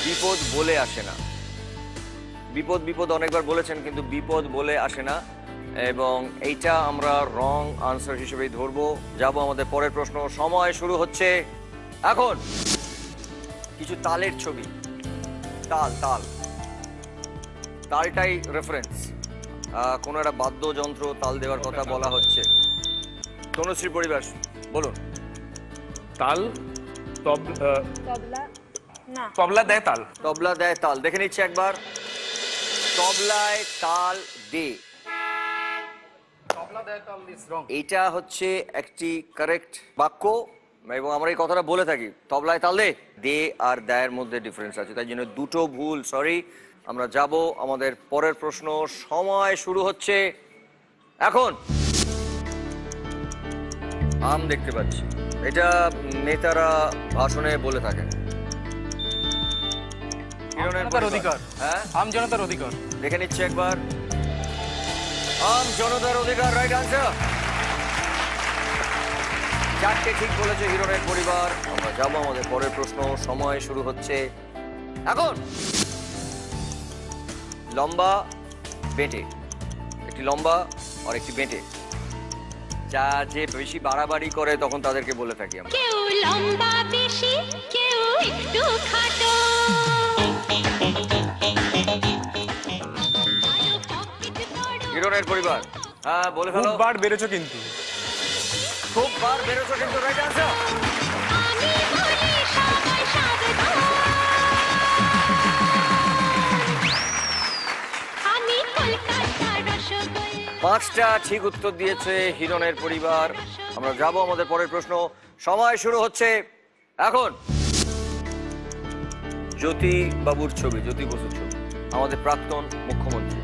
বিপদ বলে আসে না। বিপদ বিপদ অনেকবার বলেছেন, কিন্তু বিপদ বলে আসে না, এবং এইটা আমরা রং আনসার হিসেবেই ধরবো। যাব আমাদের পরের প্রশ্ন। সময় শুরু হচ্ছে এখন। কিছু তালের ছবি। তাল, তাল, তালটাই রেফারেন্স। কোনো একটা বাদ্যযন্ত্র তাল দেওয়ার কথা বলা হচ্ছে। তনুশ্রী পরিবার, বলুন। তাল, তবলা না, তবলা দেয় তাল। তবলা দেয় তাল, দেখে নিচ্ছে একবার। তবলায় তাল দে, তবলা দেয় তাল ইজ রং। এইটা হচ্ছে একটি কারেক্ট বাক্য, এবং আমরা এই কথাটা বলে থাকি। তবলায় তাল দে, দে আর দেয়ের মধ্যে ডিফারেন্স আছে, তাই জন্য দুটো ভুল, সরি। আমরা যাব আমাদের পরের প্রশ্ন। সময় শুরু হচ্ছে এখন। আম দেখতে পাচ্ছি, এটা নেতারা ভাষণে বলে থাকেন। জনতার অধিকার। হ্যাঁ, আম জনতার অধিকার। দেখে নিচ্ছে একবার। আম জনতার অধিকার, রাইট আনসার। চারটে ঠিক বলেছে হিরণের পরিবার। আমরা যাব আমাদের পরের প্রশ্ন। সময় শুরু হচ্ছে এখন। লম্বা বেঁটে, একটি লম্বা আর একটি বেঁটে। যা যে বেশি বাড়াবাড়ি করে তখন তাদেরকে বলে থাকি আমরা। কেউ লম্বা বেশি, কেউ একটু খাটো। হিরণের পরিবার, হ্যাঁ বলে ফেলো। খুব বার বেড়েছো কিন্তু। খুব বার বেরোছো কিন্তু, রাইট আনসার। আমি বলি সবাই সাবধান, আমি কলকাতার রসগোল্লা। পাঁচটা ঠিক উত্তর দিয়েছে হিরণের পরিবার। আমরা যাব আমাদের পরের প্রশ্ন। সময় শুরু হচ্ছে এখন। জ্যোতি বাবুর ছবি, জ্যোতি বসুর ছবি, আমাদের প্রাক্তন মুখ্যমন্ত্রী।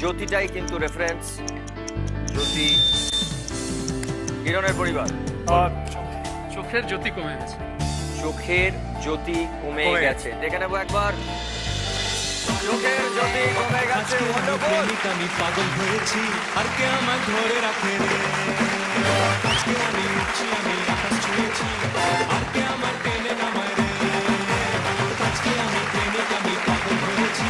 জ্যোতিটাই কিন্তু রেফারেন্স। জ্যোতি, হিরণের পরিবার। চোখের জ্যোতি কমে গেছে। চোখের জ্যোতি কমে গেছে, দেখে নেবো একবার। চোখের জ্যোতি কমে গেছে। আমি পাগল হয়েছি, আর কে আমায় ধরে রাখে রে। আজকে আমি উঠছি, আমি আকাশ ছুঁয়েছি, আর কে আমার টেনে নামায় রে। আজকে আমি প্রেমিক, আমি পাগল হয়েছি,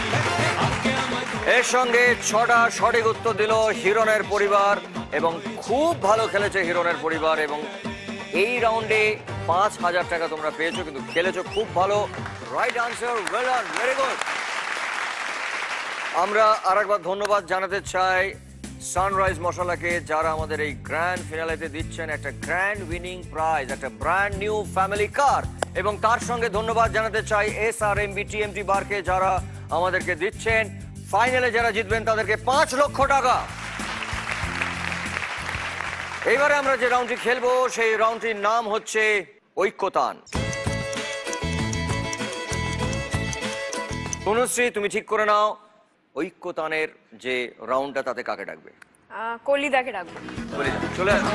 আর কে আমায়। এর সঙ্গে 6টা সঠিক উত্তর দিল হিরণের পরিবার, এবং খুব ভালো খেলেছে হিরণের পরিবার, এবং এই রাউন্ডে 5000 টাকা তোমরা পেয়েছো, কিন্তু খেলেছো খুব ভালো। Right answer, well done, very good. আমরা আরেকবার ধন্যবাদ জানাতে চাই সানরাইজ মশলাকে, যারা আমাদের এই গ্র্যান্ড ফিনালেতে দিচ্ছেন একটা গ্র্যান্ড উইনিং প্রাইজ, একটা ব্র্যান্ড নিউ ফ্যামিলি কার। এবং তার সঙ্গে ধন্যবাদ জানাতে চাই SRMB TMT বারকে, যারা আমাদেরকে দিচ্ছেন ফাইনালে যারা জিতবেন তাদেরকে 5 লক্ষ টাকা। এইবারে আমরা যে রাউন্ডটি খেলবো সেই রাউন্ডটির নাম হচ্ছে ঐক্যতান। তনুশ্রী, তুমি ঠিক করে নাও ঐক্যতানের যে রাউন্ডটা তাতে কাকে ডাকবে? কলিদাকে ডাকবো। চলে আসো।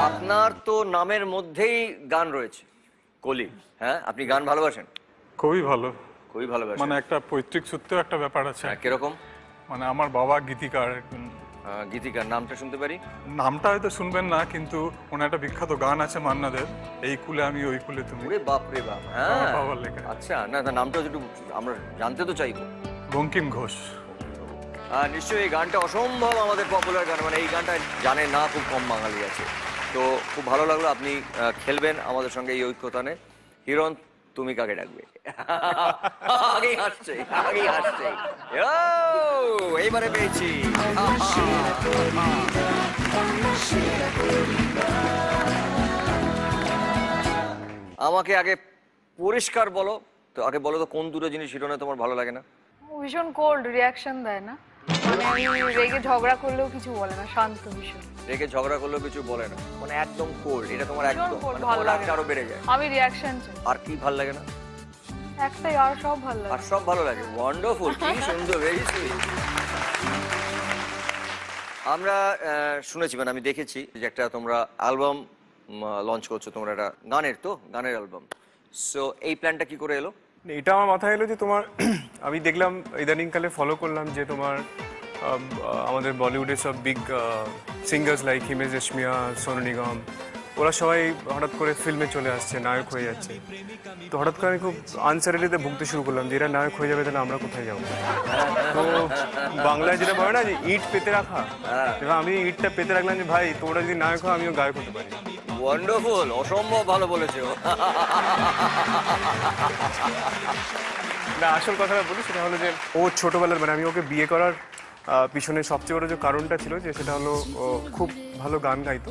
আপনার তো নামের মধ্যেই গান রয়েছে, কলি। হ্যাঁ, আপনি গান ভালোবাসেন? খুবই ভালো। খুবই ভালোবাসেন। মানে একটা পৈতৃক সূত্রেও একটা ব্যাপার আছে। কিরকম? মানে আমার বাবা গীতিকার। গীতিকার নামটা শুনতে পারি? নামটা হয়তো শুনবেন না, কিন্তু ওনার একটা বিখ্যাত গান আছে মান্নাদের, এই কুলে আমি ওই কুলে তুমি। ওরে বাপ রে বাপ। হ্যাঁ বাবার লেখা। আচ্ছা, না নামটা একটু আমরা জানতে তো চাইবো। বঙ্কিম ঘোষ। নিশ্চয়ই এই গানটা অসম্ভব আমাদের পপুলার গান, মানে এই গানটা জানে না খুব কম বাঙালি আছে। তো খুব ভালো লাগলো আপনি খেলবেন আমাদের সঙ্গে এই ঐক্যতানে। হিরণ, তুমি কাকে ডাকবে? আগেই হাসছে, আগেই হাসছে। এইবারে পেয়েছি। আমাকে আগে পরিষ্কার বলো তো, আগে বলো তো কোন দুটো জিনিস হিরণে তোমার ভালো লাগে না? ভীষণ কোল্ড রিয়াকশন দেয় না, মানে আমি রেগে ঝগড়া করলেও কিছু বলে না, শান্ত ভীষণ। রেগে ঝগড়া করলেও কিছু বলে না, মানে একদম কোল্ড। এটা তোমার একদম ভালো লাগে, আরো বেড়ে যায়। আমি রিয়াকশন চাই। আর কি ভালো লাগে না? একটাই, আর সব ভালো লাগে। আর সব ভালো লাগে। ওয়ান্ডারফুল, কি সুন্দর, ভেরি সুইট। আমরা শুনেছি, মানে আমি দেখেছি যে একটা তোমরা অ্যালবাম লঞ্চ করছো, তোমরা একটা গানের, তো গানের অ্যালবাম। সো এই প্ল্যানটা কি করে এলো? এটা আমার মাথায় এলো যে তোমার আমি দেখলাম ইদানিংকালে ফলো করলাম যে তোমার আমাদের বলিউডের সব big singers like Himesh Reshammiya, Sonu Nigam, ওরা সবাই হঠাৎ করে ফিল্মে চলে আসছে, নায়ক হয়ে যাচ্ছে। তো হঠাৎ করে আমি খুব আনসারিটিতে ভুগতে শুরু করলাম যে এরা নায়ক হয়ে যাবে, তাহলে আমরা কোথায় যাবো? তো বাংলায় যেটা বলে না যে ইট পেতে রাখা, এবার আমি ইটটা পেতে রাখলাম যে ভাই তোমরা যদি নায়ক হয় আমিও গায়ক হতে পারি। ওয়ান্ডারফুল, অসম্ভব ভালো বলেছো। না, আসল কথাটা বলি সেটা হলো যে ও ছোটবেলার, মানে আমি ওকে বিয়ে করার পিছনে সবচেয়ে বড় যে কারণটা ছিল যে সেটা হলো ও খুব ভালো গান গাইতো।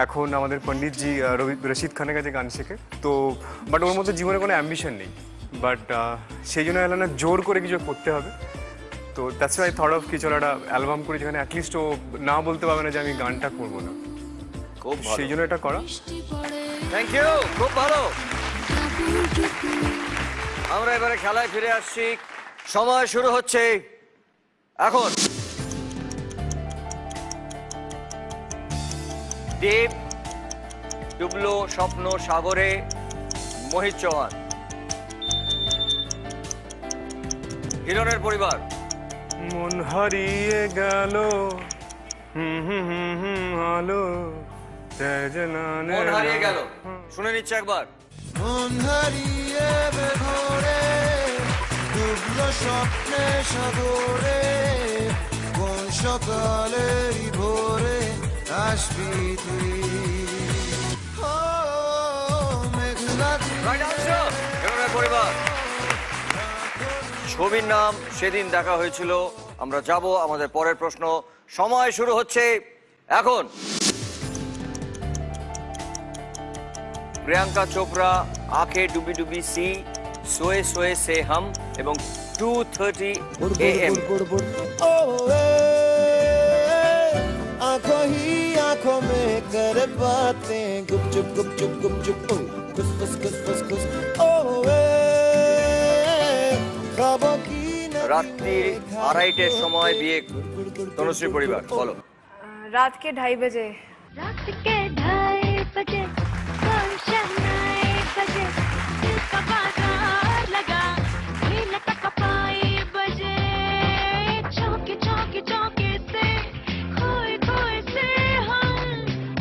এখন আমাদের পণ্ডিতজি রশিদ খানের কাছে গান শেখে তো, বাট ওর মধ্যে জীবনে কোনো অ্যাম্বিশন নেই। বাট সেই জন্য এলো না জোর করে কিছু করতে হবে। তো that's why I thought of কিছু একটা অ্যালবাম করি যেখানে অ্যাটলিস্ট ও না বলতে পারবে না যে আমি গানটা করবো না। খুব ভালো, সেই জন্য এটা করা। থ্যাংক ইউ, খুব ভালো। আমরা এবারে খেলায় ফিরে আসছি। সময় শুরু হচ্ছে এখন। দেব ডুবলো স্বপ্ন সাগরে, মোহিত চৌহান। হিরণের পরিবার। মন হারিয়ে গেল আলো, মন হারিয়ে গেল, শুনে নিচ্ছে একবার। মন হারিয়ে বেঘরে ডুবলো স্বপ্নে সাগরে, কোন সকালের ভোরে আসবি তুই। পরিবার। ছবির নাম সেদিন দেখা হয়েছিল। আমরা যাব আমাদের পরের প্রশ্ন। সময় শুরু হচ্ছে এখন। প্রিয়াঙ্কা চোপড়া, আঁখে ডুবি ডুবি সি, সোয়ে সোয়ে সে হাম এবং 2:30 AM। आंखों ही आंखों में कर बातें, गुपचुप गुपचुप गुपचुप, खुस खुस खुस खुस खुस, ख्वाबों की রাত্রি 2:30টার সময় বিয়ে তনুশ্রী পরিবার। বলো। रात के 2:30 बजे। रात के 2:30 बजे कोई शहनाई बजे, दिल का बाजार लगा नीले तक पाई बजे, चौके चौके चौके से खोए खोए से हम,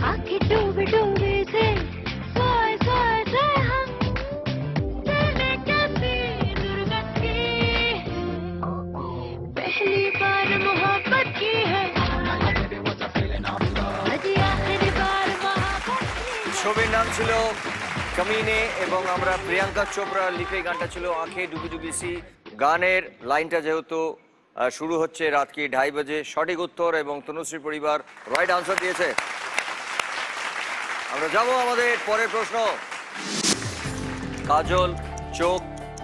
आंखें डूबे डूबे से सोए सोए से हम, तेरे कैसी दुर्गति पहली बार मोहब्बत की है, ছবির নাম ছিল কামিনে এবং আমরা প্রিয়াঙ্কা চোপড়া লিখে গানটা ছিল আঁখে ডুবি ডুবি সি। গানের লাইনটা যেহেতু শুরু হচ্ছে রাত কি 2:30 বাজে, সঠিক উত্তর এবং তনুশ্রী পরিবার রাইট আনসার দিয়েছে। আমরা যাব আমাদের পরের প্রশ্ন। কাজল চোখ,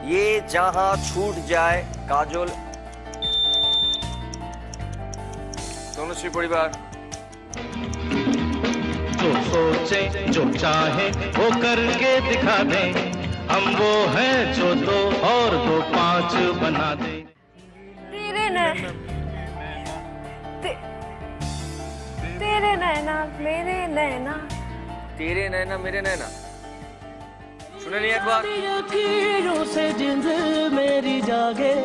ये जहां छूट जाए काजल। তনুশ্রী পরিবার। जो सोचे जो चाहे वो करके दिखा दे, हम वो हैं जो दो और दो पांच बना दे। तेरे नैना तेरे नैना मेरे नैना, तेरे नैना मेरे नैना, सुने नहीं एक बार। अखीरों से जिंद मेरी जागे,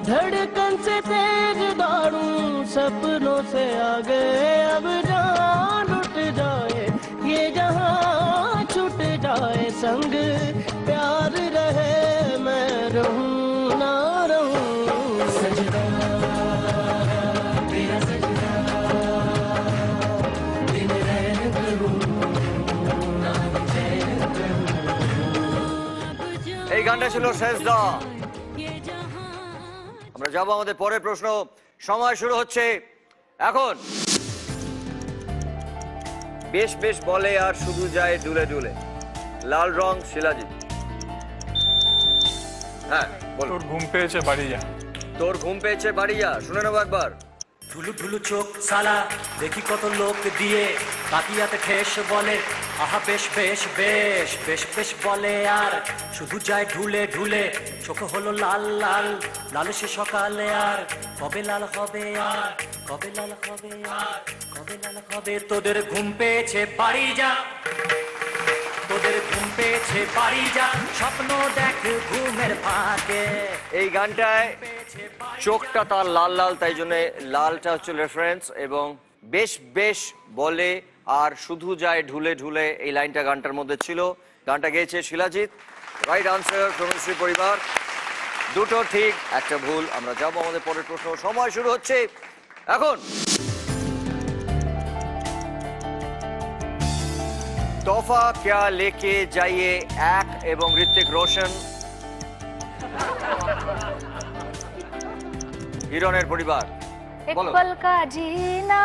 धड़कन से तेज दौड़ूं सपनों से आगे, अब जान उठ जाए ये जहां छूट जाए, संग प्यार रहे मैं रहूं ना रहूं, सजना तेरा सजना दिन रैन करूं ना चैन करूं। এই গানটা ছিল শেষ দা। আমরা যাবো আমাদের পরের প্রশ্ন। সময় শুরু হচ্ছে এখন। বেশ বেশ বলে আর শুধু যায় ডুলে ডুলে, লাল রং শিলাজিৎ। হ্যাঁ বল। তোর ঘুম পেয়েছে বাড়ি যা, তোর ঘুম পেয়েছে বাড়ি যা, শুনে নেবো একবার। ঢুলু ঢুলু চোখ সালা দেখি কত লোক দিয়ে, কাটিয়াতে ঠেস বলে আহা বেশ বেশ বেশ বেশ বেশ বলে আর শুধু যায় ঢুলে ঢুলে, চোখ হলো লাল লাল লাল সে সকালে, আর কবে লাল হবে আর কবে লাল হবে আর কবে লাল হবে। তোদের ঘুম পেয়েছে বাড়ি যা, তোদের ঘুম পেয়েছে বাড়ি যা, স্বপ্ন দেখ ঘুমের ফাঁকে। এই গানটায় চোখটা তার লাল লাল, তাই জন্য লালটা হচ্ছে রেফারেন্স, এবং বেশ বেশ বলে আর শুধু যায় ঢুলে ঢুলে এই লাইনটা গানটার মধ্যে ছিল। গানটা গেয়েছে শিলাজিৎ। রাইট আনসার তনুশ্রী পরিবার। দুটো ঠিক একটা ভুল। আমরা যাবো আমাদের পরের প্রশ্ন। সময় শুরু হচ্ছে এখন। তোফা क्या लेके जाइए এক এবং ঋত্বিক রোশন। হিরণের পরিবার। एक पल का जीना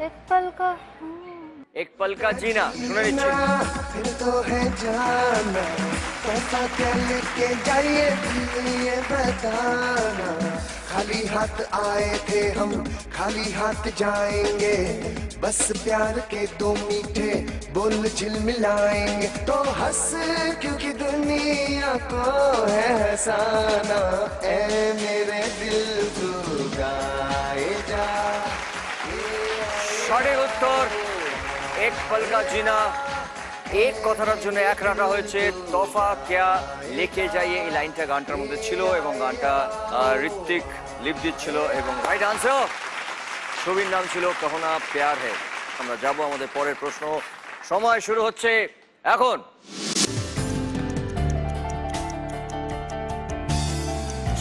एक पल का एक पल का जीना শুনে নিচ্ছি। फिर तो है जाना, तोहफा क्या लेके जाइए ये बताना, खाली हाथ आए थे हम खाली हाथ जाएंगे, बस प्यार के दो मीठे बोल झिलमिलाएंगे, तो हंस क्योंकि दुनिया को है हंसाना, ए मेरे दिल तू गाए जा। সঠিক উত্তর এক পল কা জিনা। এক কথাটার জন্য এক রাখা হয়েছে। তোফা क्या लेके जाइए এই লাইনটা গানটার মধ্যে ছিল এবং গানটা ঋত্বিক লিপ ছিল এবং রাইট আনসার। ছবির নাম ছিল कहना प्यार है। আমরা যাব আমাদের পরের প্রশ্ন। সময় শুরু হচ্ছে এখন।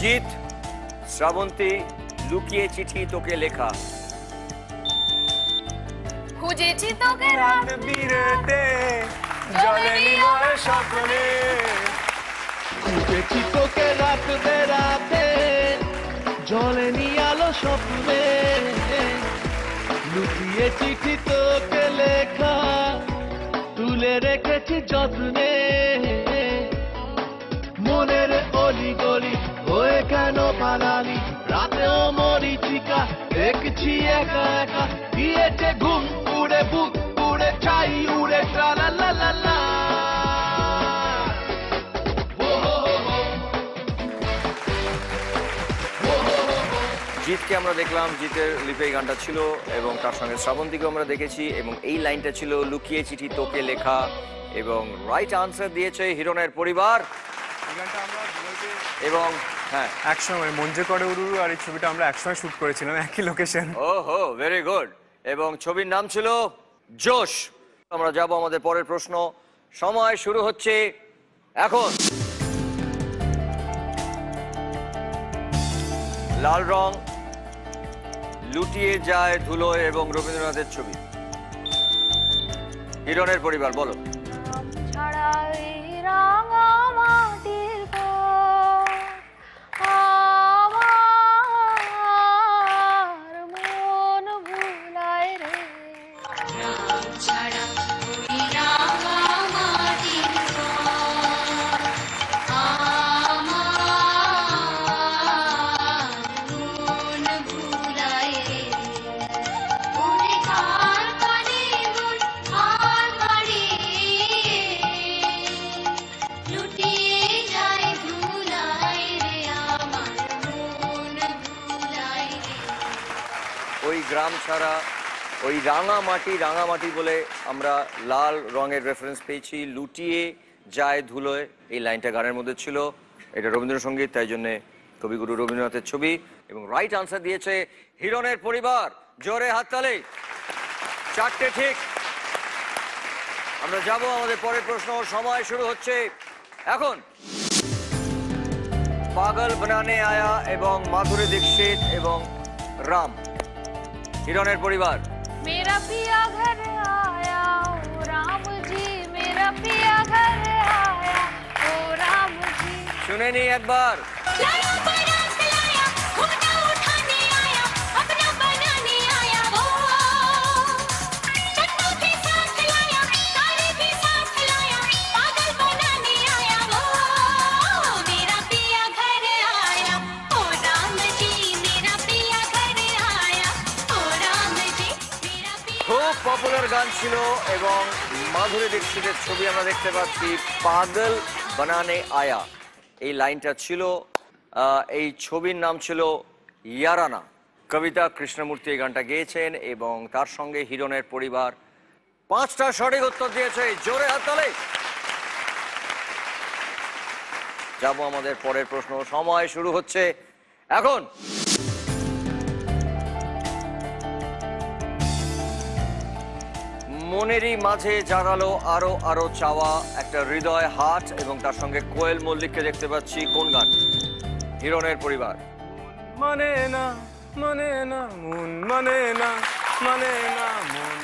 জিৎ, শ্রাবন্তী, লুকিয়ে চিঠি তোকে লেখা। খুঁজেছি তোকে রাত বিরেতে জলে নীল স্বপ্নে, খুঁজেছি তোকে রাত বেরাতে জলে নিয়ালো স্বপ্নে, লুকিয়ে চিঠি তোকে লেখা তুলে রেখেছি যত্নে, মনের অলি গলি হয়ে কেন পালালি, রাতেও মরিচিকা দেখছি একা একা, দিয়েছে ঘুম উড়ে বুক উড়ে চাই উড়ে ট্রালা লা লা লা। জিৎকে আমরা দেখলাম, জিতের লিপে এই গানটা ছিল এবং তার সঙ্গে শ্রাবন্তীকেও আমরা দেখেছি এবং এই লাইনটা ছিল লুকিয়ে চিঠি তোকে লেখা এবং রাইট আনসার দিয়েছে হিরণের পরিবার। এবং হ্যাঁ একসময় মঞ্জে করে উরুরু আর এই ছবিটা আমরা একসময় শুট করেছিলাম একই লোকেশন। ওহো ভেরি গুড। এবং ছবির নাম ছিল জোশ। আমরা যাব আমাদের পরের প্রশ্ন। সময় শুরু হচ্ছে এখন। লাল রং, লুটিয়ে যায় ধুলো এবং রবীন্দ্রনাথের ছবি। হিরণের পরিবার বলো। ছাড়া এই রাঙা মাটির পর আমার মন ভুলায় রে, ছাড়া ওই রাঙা মাটির পর গ্রাম ছাড়া ওই রাঙামাটি বলে আমরা লাল রঙের রেফারেন্স পেয়েছি, লুটিয়ে যায় ধুলোয়, এই লাইনটা গানের মধ্যে ছিল। এটা রবীন্দ্রসঙ্গীত, তাই জন্যে কবিগুরু রবীন্দ্রনাথের ছবি। এবং রাইট আনসার দিয়েছে হিরণের পরিবার। জোরে হাততালি। 4টে ঠিক। আমরা যাব আমাদের পরের প্রশ্ন। সময় শুরু হচ্ছে এখন। পাগল বানানে আয়া এবং মাধুরী দীক্ষিত এবং রাম। হিরণের পরিবার। मेरा पिया घर आया ओ राम जी, मेरा पिया घर आया ओ राम जी। শুনে নি একবার। খুব পপুলার গান ছিল এবং মাধুরী দীক্ষিতের ছবি আমরা দেখতে পাচ্ছি। পাগল বানানে আয়া, এই লাইনটা ছিল। এই ছবির নাম ছিল ইয়ারানা। কবিতা কৃষ্ণমূর্তি এই গানটা গেয়েছেন এবং তার সঙ্গে হিরণের পরিবার 5টা সঠিক উত্তর দিয়েছে। জোরে হাততালি। যাব আমাদের পরের প্রশ্ন। সময় শুরু হচ্ছে এখন। মনেরই মাঝে জাগালো আরো আরো চাওয়া, একটা হৃদয় হাট এবং তার সঙ্গে কোয়েল মল্লিককে দেখতে পাচ্ছি। কোন গান? হিরণের পরিবার। মানে না মানে না মন মানে না মানে না মন।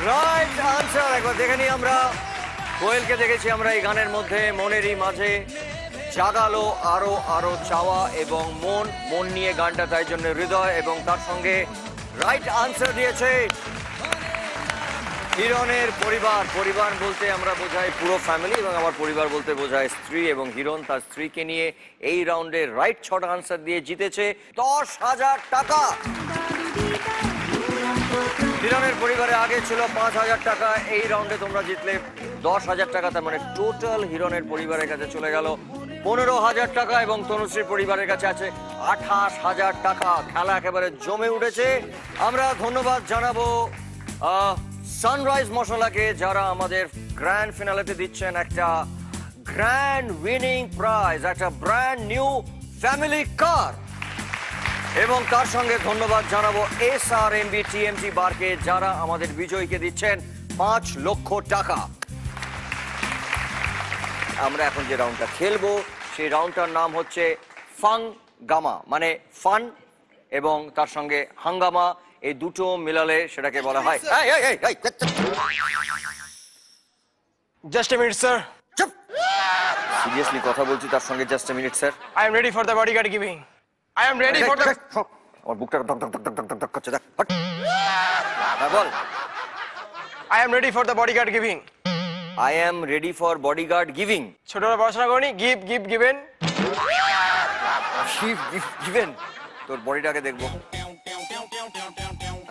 Right answer. একবার দেখে নিই আমরা। কোয়েলকে দেখেছি আমরা এই গানের মধ্যে। মনেরই মাঝে জাগালো আরো আরো চাওয়া এবং মন নিয়ে গানটা, তাই জন্য হৃদয় এবং তার সঙ্গে রাইট আনসার দিয়েছে হিরণের পরিবার। পরিবার বলতে আমরা বোঝাই পুরো ফ্যামিলি এবং আমার পরিবার বলতে বোঝায় স্ত্রী, এবং হিরণ তার স্ত্রীকে নিয়ে এই রাউন্ডে রাইট 6টা আনসার দিয়ে জিতেছে 10,000 টাকা। হিরণের পরিবারে আগে ছিল 5,000 টাকা, এই রাউন্ডে তোমরা জিতলে 10,000 টাকা। তার মানে টোটাল হিরণের পরিবারের কাছে চলে গেল 15,000 টাকা এবং তনুশ্রীর পরিবারের কাছে আছে 28,000 টাকা। খেলা একেবারে জমে উঠেছে। আমরা ধন্যবাদ জানাবো সানরাইজ মশলাকে, যারা আমাদের গ্র্যান্ড ফিনালেতে দিচ্ছেন একটা গ্র্যান্ড উইনিং প্রাইজ, একটা ব্র্যান্ড নিউ ফ্যামিলি কার। এবং তার সঙ্গে ধন্যবাদ জানাবো SRMB TMT বারকে, যারা আমাদের বিজয়ীকে দিচ্ছেন 5 লক্ষ টাকা। আমরা এখন যে রাউন্ডটা খেলবো সেই রাউন্ডটার নাম হচ্ছে ফাং গামা, মানে ফান এবং তার সঙ্গে হাঙ্গামা, এই দুটো মিলালে সেটাকে বলা হয়। Just a minute sir. চুপ। সিরিয়াসলি কথা বলছি, তার সঙ্গে just a minute sir. I am ready for the bodyguard giving. I am ready for the... আমার বুকটা ধক ধক ধক ধক ধক করছে, দেখ। হ্যাঁ বল। I am ready for the bodyguard giving. I am ready for bodyguard giving. ছোটরা পড়াশোনা করনি, given. given. তোর বডিটাকে দেখবো।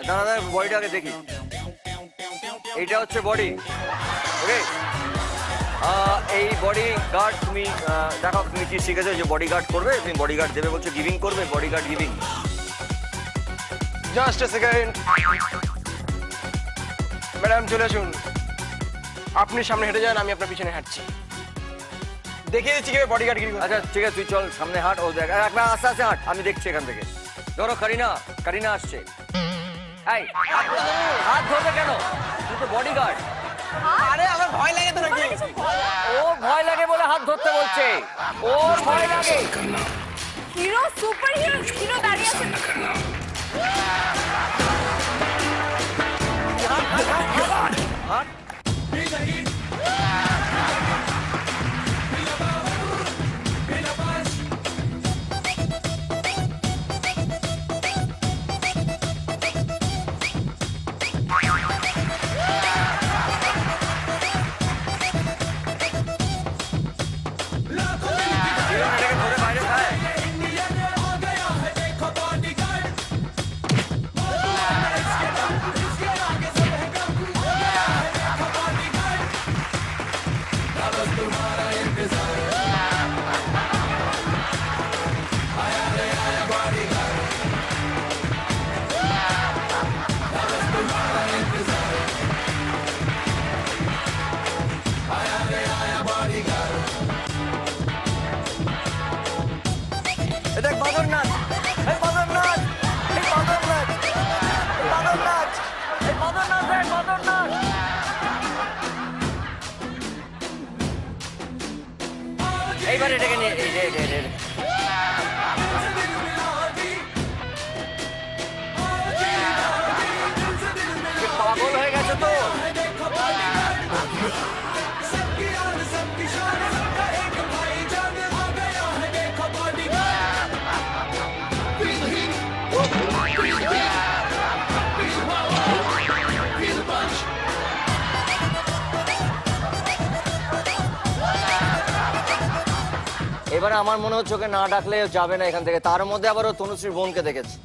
দাঁড়া দাঁড়া, বডিটাকে দেখি। এইটা হচ্ছে বডি। ওকে, এই বডি গার্ড তুমি দেখো, তুমি কি শিখেছো যে বডি গার্ড করবে? তুমি বডি গার্ড দেবে বলছো, গিভিং করবে, body guard giving. Just a second madam, চলে আসুন। আপনি সামনে হেঁটে যান, আমি আপনার পিছনে হাঁটছি। দেখিয়ে দিচ্ছি কিভাবে বডিগার্ড গিভিং। আচ্ছা ঠিক আছে, তুই চল সামনে হাঁট। ও দেখ, একবার আস্তে আস্তে হাঁট, আমি দেখছি এখান থেকে। ধরো কারিনা আসছে। এই হাত ধরবে কেন? তুই তো বডি গার্ড। আরে আমার ভয় লাগে তো নাকি? ও ভয় লাগে বলে হাত ধরতে বলছে। ওর ভয় লাগে। হিরো সুপার হিরো দাঁড়িয়ে আছে। হাট। এইবার এটাকে নিয়ে পাগল হয়ে গেছে তো। এবারে আমার মনে হচ্ছে ওকে না ডাকলে যাবে না এখান থেকে, তার মধ্যে আবার ও তনুশ্রীর বোনকে দেখেছে।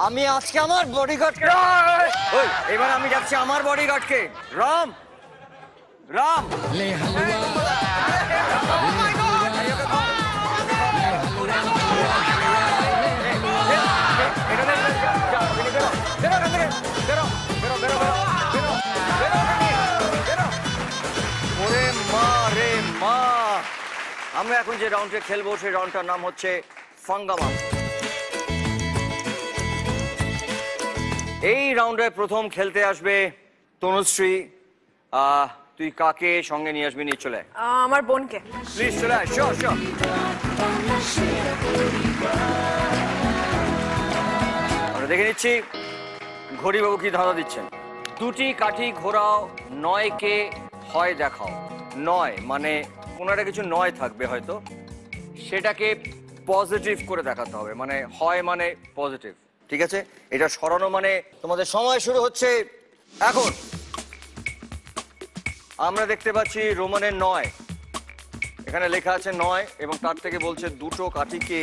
আমি আজকে আমার বডিগার্ডকে, এবার আমি যাচ্ছি আমার বডিগার্ডকে। রাম রাম ওরে মা রে মা, আমরা এখন যে রাউন্ডে খেলবো সেই রাউন্ডটার নাম হচ্ছে ফাঙ্গামা। এই রাউন্ডে প্রথম খেলতে আসবে তনুশ্রী। তুই কাকে সঙ্গে নিয়ে আসবি? নিয়ে চলে আমার বোনকে। প্লিজ চলে আয়। Sure sure. আমরা দেখে নিচ্ছি ঘড়িবাবু কি ধাঁধা দিচ্ছেন। দুটি কাঠি ঘোরাও, নয়কে হয় দেখাও। নয় মানে কোনো একটা কিছু নয় থাকবে হয়তো, সেটাকে পজিটিভ করে দেখাতে হবে। মানে হয় মানে পজিটিভ, ঠিক আছে? এটা সরানো মানে তোমাদের সময় শুরু হচ্ছে এখন। আমরা দেখতে পাচ্ছি রোমানের 9, এখানে লেখা আছে 9 এবং তার থেকে বলছে দুটো কাঠিকে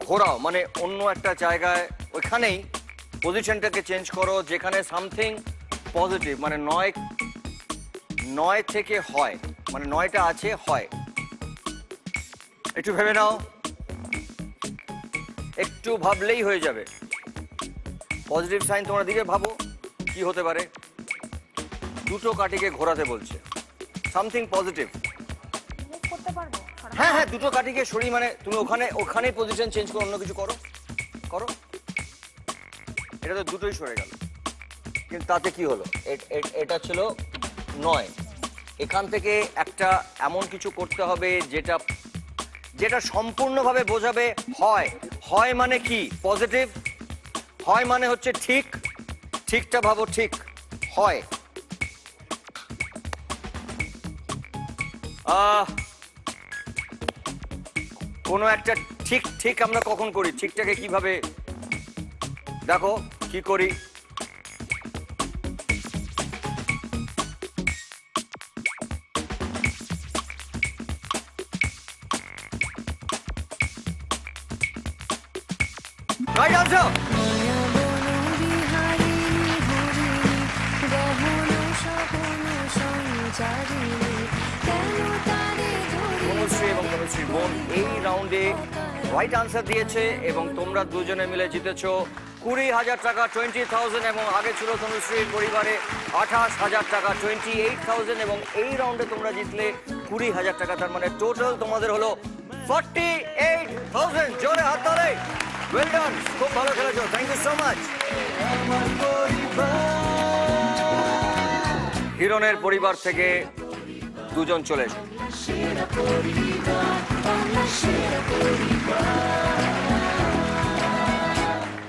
ঘোরাও, মানে অন্য একটা জায়গায় ওইখানেই পজিশনটাকে চেঞ্জ করো যেখানে সামথিং পজিটিভ, মানে 9 থেকে হয়, মানে 9টা আছে হয়। একটু ভেবে নাও, একটু ভাবলেই হয়ে যাবে। পজিটিভ সাইন তোমরা দিকে ভাবো কি হতে পারে। দুটো কাঠিকে ঘোরাতে বলছে, সামথিং পজিটিভ। হ্যাঁ হ্যাঁ, দুটো কাঠিকে সরিয়ে, মানে তুমি ওখানেই পজিশন চেঞ্জ করো, অন্য কিছু করো করো। এটা তো দুটোই সরে গেল, কিন্তু তাতে কি হলো? এটা ছিল 9, এখান থেকে একটা এমন কিছু করতে হবে যেটা সম্পূর্ণভাবে বোঝাবে হয়। হয় মানে কি? পজিটিভ। হয় মানে হচ্ছে ঠিক, ঠিকটা ভাবো, ঠিক হয়। কোনো একটা ঠিক ঠিক আমরা কখন করি? ঠিকটাকে কিভাবে দেখো কি করি। Right answer. তনুশ্রী এবং তনুশ্রীর বোন এই রাউন্ডে রাইট আনসার দিয়েছে এবং তোমরা দুজনে মিলে জিতেছো 20,000 টাকা, 20,000, এবং আগে ছিল তনুশ্রীর পরিবারে 28,000 টাকা, 28,000, এবং এই রাউন্ডে তোমরা জিতলে 20,000 টাকা। তার মানে টোটাল তোমাদের হলো 48,000। জোরে হাত তালে। ওয়েল ডান, খুব ভালো খেলেছো, থ্যাংক ইউ সো মাচ। হিরণের পরিবার থেকে দুজন চলে এসো।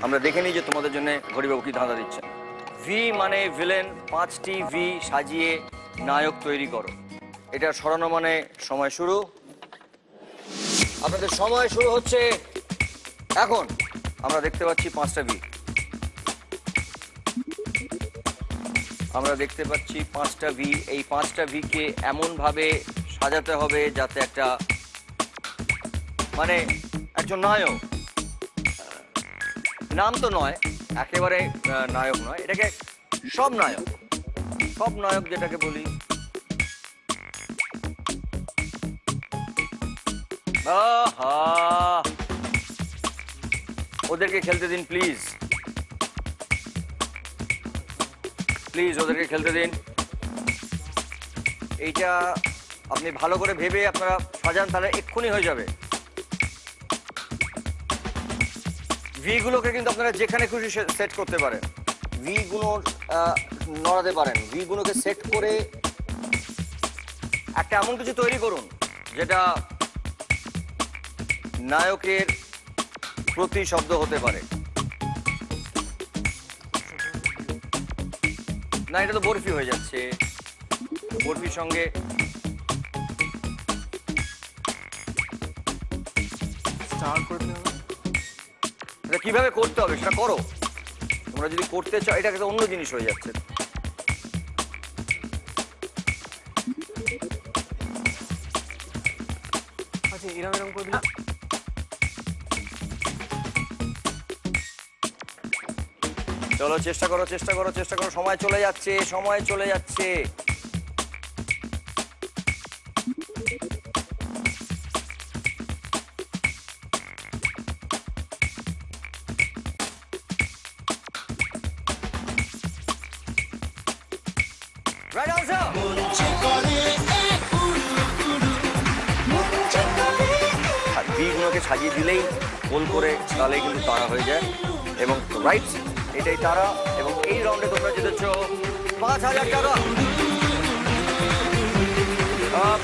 আমরা দেখে নিই যে তোমাদের জন্য ঘড়িবাবু কি ধাঁধা দিচ্ছে। ভি মানে ভিলেন, 5টি ভি সাজিয়ে নায়ক তৈরি করো। এটা সরানো মানে সময় শুরু। আপনাদের সময় শুরু হচ্ছে এখন। আমরা দেখতে পাচ্ছি 5টা ভি, আমরা দেখতে পাচ্ছি 5টা ভি। এই 5টা ভিকে এমন ভাবে সাজাতে হবে যাতে একটা, মানে একজন নায়ক, নাম তো নয় একেবারে নায়ক নয়, এটাকে সব নায়ক যেটাকে বলি। আহা, ওদেরকে খেলতে দিন প্লিজ, প্লিজ ওদেরকে খেলতে দিন। এইটা আপনি ভালো করে ভেবে আপনারা সাজান, তাহলে এক্ষুনি হয়ে যাবে। ভি গুলোকে কিন্তু আপনারা যেখানে খুশি সেট করতে পারেন, ভি গুলো নড়াতে পারেন। ভি গুলোকে সেট করে একটা এমন কিছু তৈরি করুন যেটা নায়কের প্রতিশব্দ হতে পারে। না, এটা তো বরফি হয়ে যাচ্ছে। বরফির সঙ্গে এটা কিভাবে করতে হবে সেটা করো। তোমরা যদি করতে চাও, এটা একটা অন্য জিনিস হয়ে যাচ্ছে। আচ্ছা, এরম এরম করে দিলে চলো, চেষ্টা করো, চেষ্টা করো, চেষ্টা করো। সময় চলে যাচ্ছে, সময় চলে যাচ্ছে। Right answer. আর বিগুলোকে সাজিয়ে দিলেই গোল করে তাহলে কিন্তু তারা হয়ে যায় এবং রাইট, এটাই তারা। এবং এই রাউন্ডে তোমরা জিতেছ 5,000 টাকা।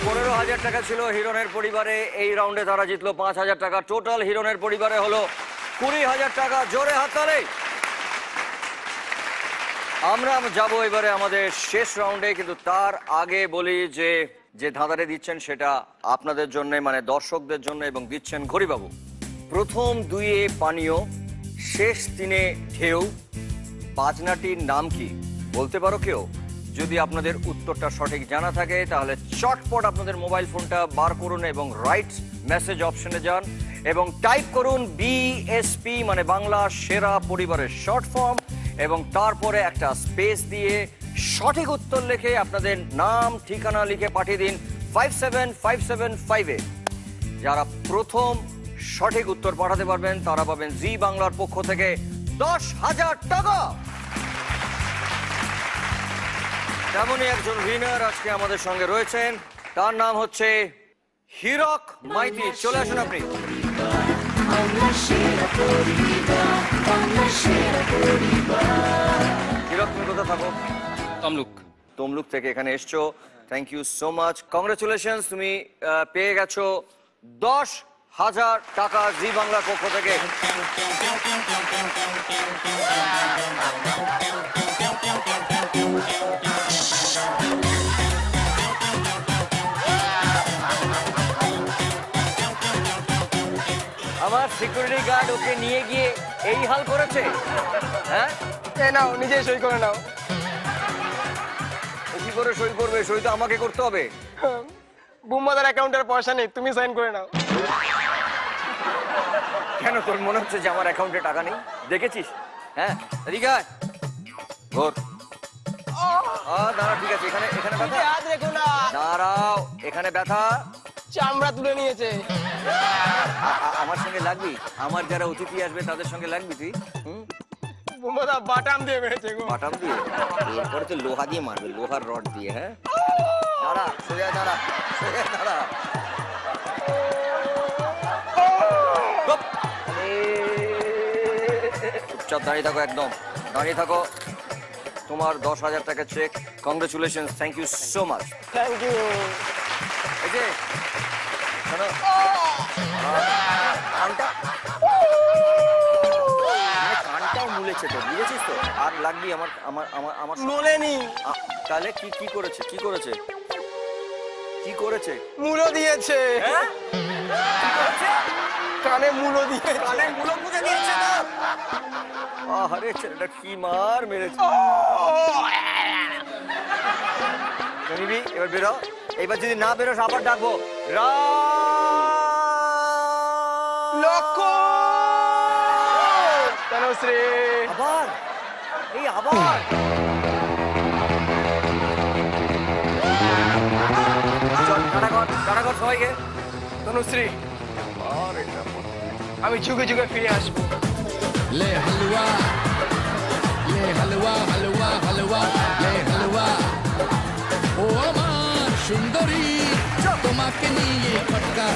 15,000 টাকা ছিল হিরণের পরিবারে, এই রাউন্ডে তারা জিতলো 5,000 টাকা। টোটাল হিরণের পরিবারে হলো 20,000 টাকা। জোরে হাততালি। আমরা যাব এবারে আমাদের শেষ রাউন্ডে, কিন্তু তার আগে বলি যে যে ধাঁধাটা দিচ্ছেন সেটা আপনাদের জন্য, মানে দর্শকদের জন্য, এবং দিচ্ছেন ঘড়িবাবু। প্রথম দুইয়ে পানীয়, শেষ তিনে ঢেউ। বাজনাটির নাম কি বলতে পারো কেউ? যদি আপনাদের উত্তরটা সঠিক জানা থাকে তাহলে চটপট আপনাদের মোবাইল ফোনটা বার করুন এবং রাইট মেসেজ অপশনে যান এবং টাইপ করুন BSP, মানে বাংলা সেরা পরিবারের শর্ট ফর্ম, এবং তারপরে একটা স্পেস দিয়ে সঠিক উত্তর লিখে আপনাদের নাম ঠিকানা লিখে পাঠিয়ে দিন 57575-এ। যারা প্রথম সঠিক উত্তর পাঠাতে পারবেন তারা পাবেন জি বাংলার পক্ষ থেকে 10,000 টাকা। তেমনই একজন উইনার আজকে আমাদের সঙ্গে রয়েছেন, তার নাম হচ্ছে হিরক মাইতি। চলে আসুন আপনি। হিরক, তুমি কোথায় থাকো? তমলুক। তমলুক থেকে এখানে এসছো, thank you so much. Congratulations, তুমি পেয়ে গেছো 10,000 টাকা জি বাংলার পক্ষ থেকে। আমার সিকিউরিটি গার্ড ওকে নিয়ে গিয়ে এই হাল করেছে। হ্যাঁ, নাও, নিজে সই করে নাও। কি করে সই করবে? সই তো আমাকে করতে হবে। বুম্বাদার অ্যাকাউন্টের পয়সা নেই, তুমি সাইন করে নাও। কেন, তোর মনে হচ্ছে যে আমার অ্যাকাউন্টে টাকা নেই? দেখেছিস? হ্যাঁ, এদিকে আয়। ঘোর। দাঁড়া, ঠিক আছে। এখানে এখানে ব্যথা। হাত রেখো না। দাঁড়াও, এখানে ব্যথা। চামড়া তুলে নিয়েছে। আমার সঙ্গে লাগবি? আমার যারা অতিথি আসবে তাদের সঙ্গে লাগবি তুই? বুম্বাদা বাটাম দিয়ে মেরেছে গো। বাটাম দিয়ে? এরপরে তো লোহা দিয়ে মারবে, লোহার রড দিয়ে। হ্যাঁ, দাঁড়া, সোজা দাঁড়া, সোজা দাঁড়া। চুপচাপ দাঁড়িয়ে থাকো, একদম দাঁড়িয়ে থাকো। তোমার 10,000 টাকা cheque. Congratulation, thank you so much. Thank you. এই যে কানটাও মুলেছে তো, বুঝেছিস তো? আর লাগবি আমার আমার আমার আমার মুলেনি। তাহলে কি কি করেছে? কি করেছে? কি করেছে? মুলো দিয়েছে। কি করেছে? কানে মুলো দিয়ে। কানে মুলো পুঁতে দিয়েছে না? আরে ছেলেটা কি মার মেরেছে। জানিবি, এবার বেরো। এবার যদি না বেরোস আবার ডাকবো। লক্ষ্য। তনুশ্রী। আবার এই আবার টাটা কর সবাইকে। তনুশ্রী, আমি যুগে যুগে ফিরে আসবো। ले हलवा हलवा हलवा ले हलवा ও আমার সুন্দরী তোমাকে নিয়ে ফটকা।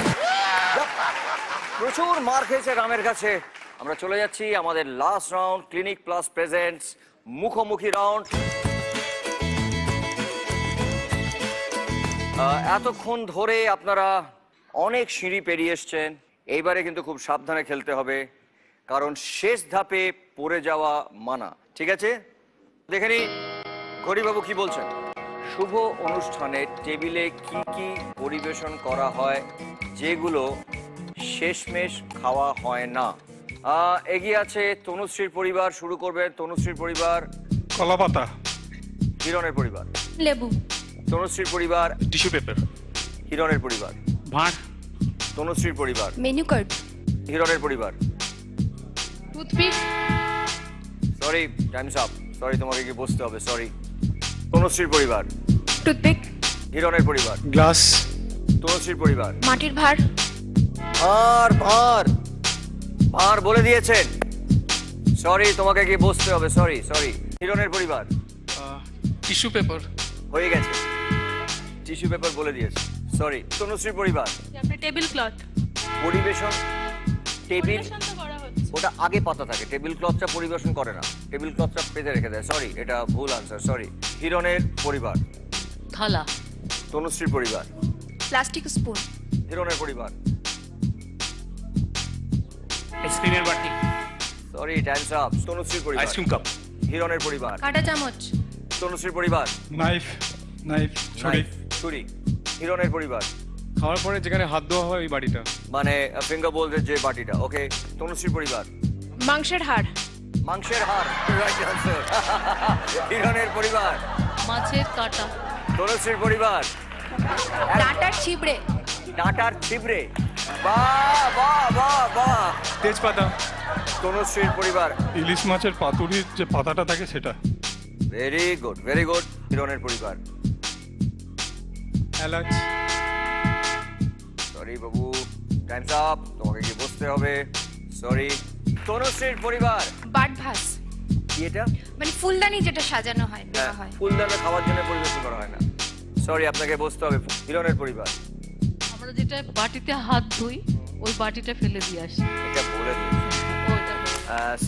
প্রচুর মার খেয়েছে রামের কাছে। আমরা চলে যাচ্ছি আমাদের last round, clinic plus presents মুখোমুখি রাউন্ড। এতক্ষণ ধরে আপনারা অনেক সিঁড়ি পেরিয়ে এসছেন, এইবারে কিন্তু খুব সাবধানে খেলতে হবে, কারণ শেষ ধাপে পড়ে যাওয়া মানা। ঠিক আছে, দেখে নি ঘড়িবাবু কি বলছেন। শুভ অনুষ্ঠানে টেবিলে কি কি পরিবেশন করা হয় যেগুলো শেষমেশ খাওয়া হয় না? এগিয়ে আছে তনুশ্রীর পরিবার, শুরু করবে তনুশ্রীর পরিবার। কলাপাতা। হিরণের পরিবার। লেবু। তনুশ্রীর পরিবার। Tissue paper. হিরণের পরিবার। ভাঁড়। তনুশ্রীর পরিবার। Menu card. হিরণের পরিবার। Toothpick. Sorry, times up. Sorry, তোমাকে কি বসতে হবে, সরি। তনুশ্রীর পরিবার। টুথপিক। হিরণের পরিবার। গ্লাস। তনুশ্রীর পরিবার। মাটির ভাঁড়। ভাঁড় ভাঁড় ভাঁড় বলে দিয়েছেন, সরি, তোমাকে কি বসতে হবে, সরি সরি। হিরণের পরিবার। Tissue paper. হয়ে গেছে, টিস্যু পেপার বলে দিয়েছে, সরি। তনুশ্রীর পরিবার। Table cloth. পরিবেশন টেবিল, ওটা আগে পাতা থাকে, টেবিল ক্লথটা পরিবেশন করে না, টেবিল ক্লথটা পেতে রেখে দেয়, সরি, এটা ভুল আনসার, সরি। হিরণের পরিবার। থালা। তনুশ্রীর পরিবার। Plastic spoon. হিরণের পরিবার। আইসক্রিমের বাটি। Sorry, times up. তনুশ্রীর পরিবার। Ice cream cup. হিরণের পরিবার। কাঁটা চামচ। তনুশ্রীর পরিবার। নাইফ। নাইফ, ছুরি। ছুরি। হিরণের পরিবার। খাওয়ার পরে যেখানে হাত ধোয়া হয় ওই বাড়িটা, মানে ফিঙ্গার বোলদের যে বাটিটা, ওকে। তনুশ্রীর পরিবার। মাংসের হাড়। মাংসের হাড়, রাইট আনসার। হিরণের পরিবার। মাছের কাঁটা। তনুশ্রীর পরিবার। ডাঁটার ছিবড়ে। ডাঁটার ছিবড়ে, বাহ বাহ বাহ বাহ। তেজপাতা। তনুশ্রীর পরিবার। ইলিশ মাছের পাতুরির যে পাতাটা থাকে সেটা। Very good, very good. হিরণের পরিবার। এলাচ। সরি বাবু, টাইমস আপ, তোমাকে কি বসতে হবে, সরি। তনুশ্রীর পরিবার। বাট ভাস। কি এটা? মানে ফুলদানি যেটা সাজানো হয়, দেওয়া হয়। ফুলদানি খাওয়ার জন্য পরিবেশন করা হয় না, সরি, আপনাকে বসতে হবে। হিরণের পরিবার। আমরা যেটা বাটিতে হাত ধুই ওই বাটিটা ফেলে দিয়ে আসি। এটা বলে দিন।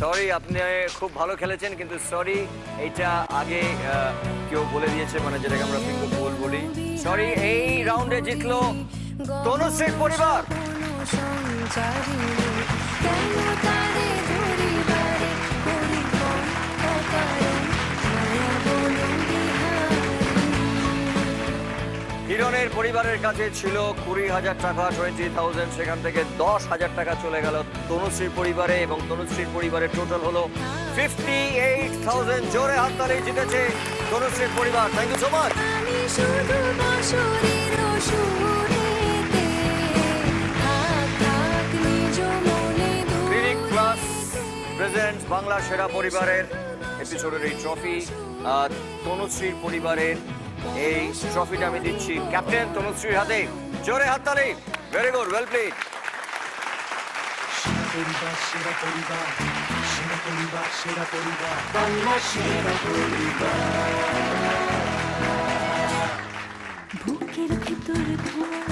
সরি, আপনি খুব ভালো খেলেছেন, কিন্তু সরি, এইটা আগে কেউ বলে দিয়েছে, মানে যেটাকে আমরা ফিঙ্গার বোল বলি। সরি, এই রাউন্ডে জিতলো তনুশ্রীর পরিবার। হিরণের পরিবারের কাছে ছিল 20,000 টাকা, 20,000, সেখান থেকে 10,000 টাকা চলে গেল তনুশ্রীর পরিবারে, এবং তনুশ্রীর পরিবারের টোটাল হলো 58,000। জোরে হাততালি, জিতেছে তনুশ্রীর পরিবার। Thank you so much. Clinic plus present Bangla সেরা পরিবারের এপিসোডের এই ট্রফি, তনুশ্রীর পরিবারের এই ট্রফিটা আমি দিচ্ছি ক্যাপ্টেন তনুশ্রীর হাতে। জোরে হাততালি, ভেরি গুড, ওয়েল প্লেড। পরিবার, সেরা পরিবার, সেরা পরিবার, সেরা পরিবার, বাংলা সেরা পরিবার। বুকের ভিতর ধোঁয়া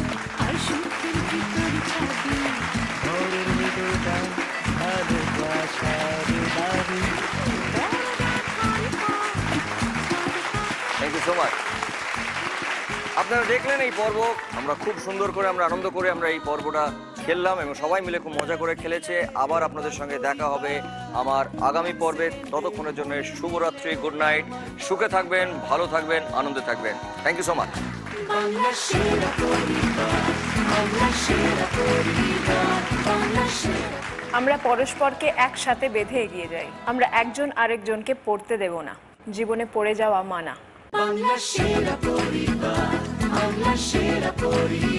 আর সুখের ভিতর ছাবি, ঘরের ভিতরটা ভালোবাসার বাড়ি। Thank you so much. আপনারা দেখলেন এই পর্ব, আমরা খুব সুন্দর করে, আমরা আনন্দ করে আমরা এই পর্বটা খেললাম, এবং সবাই মিলে খুব মজা করে খেলেছে। আবার আপনাদের সঙ্গে দেখা হবে আমার আগামী পর্বে। ততক্ষণের জন্য শুভরাত্রি, গুড নাইট। সুখে থাকবেন, ভালো থাকবেন, আনন্দে থাকবেন। Thank you so much. Bangla সেরা পরিবার, বাংলা সেরা পরিবার, বাংলা সেরা। আমরা পরস্পরকে একসাথে বেঁধে এগিয়ে যাই। আমরা একজন আরেকজনকে পড়তে দেব না, জীবনে পড়ে যাওয়া মানা। বাংলা সেরা পরিবার, বাংলা সেরা পরিবার।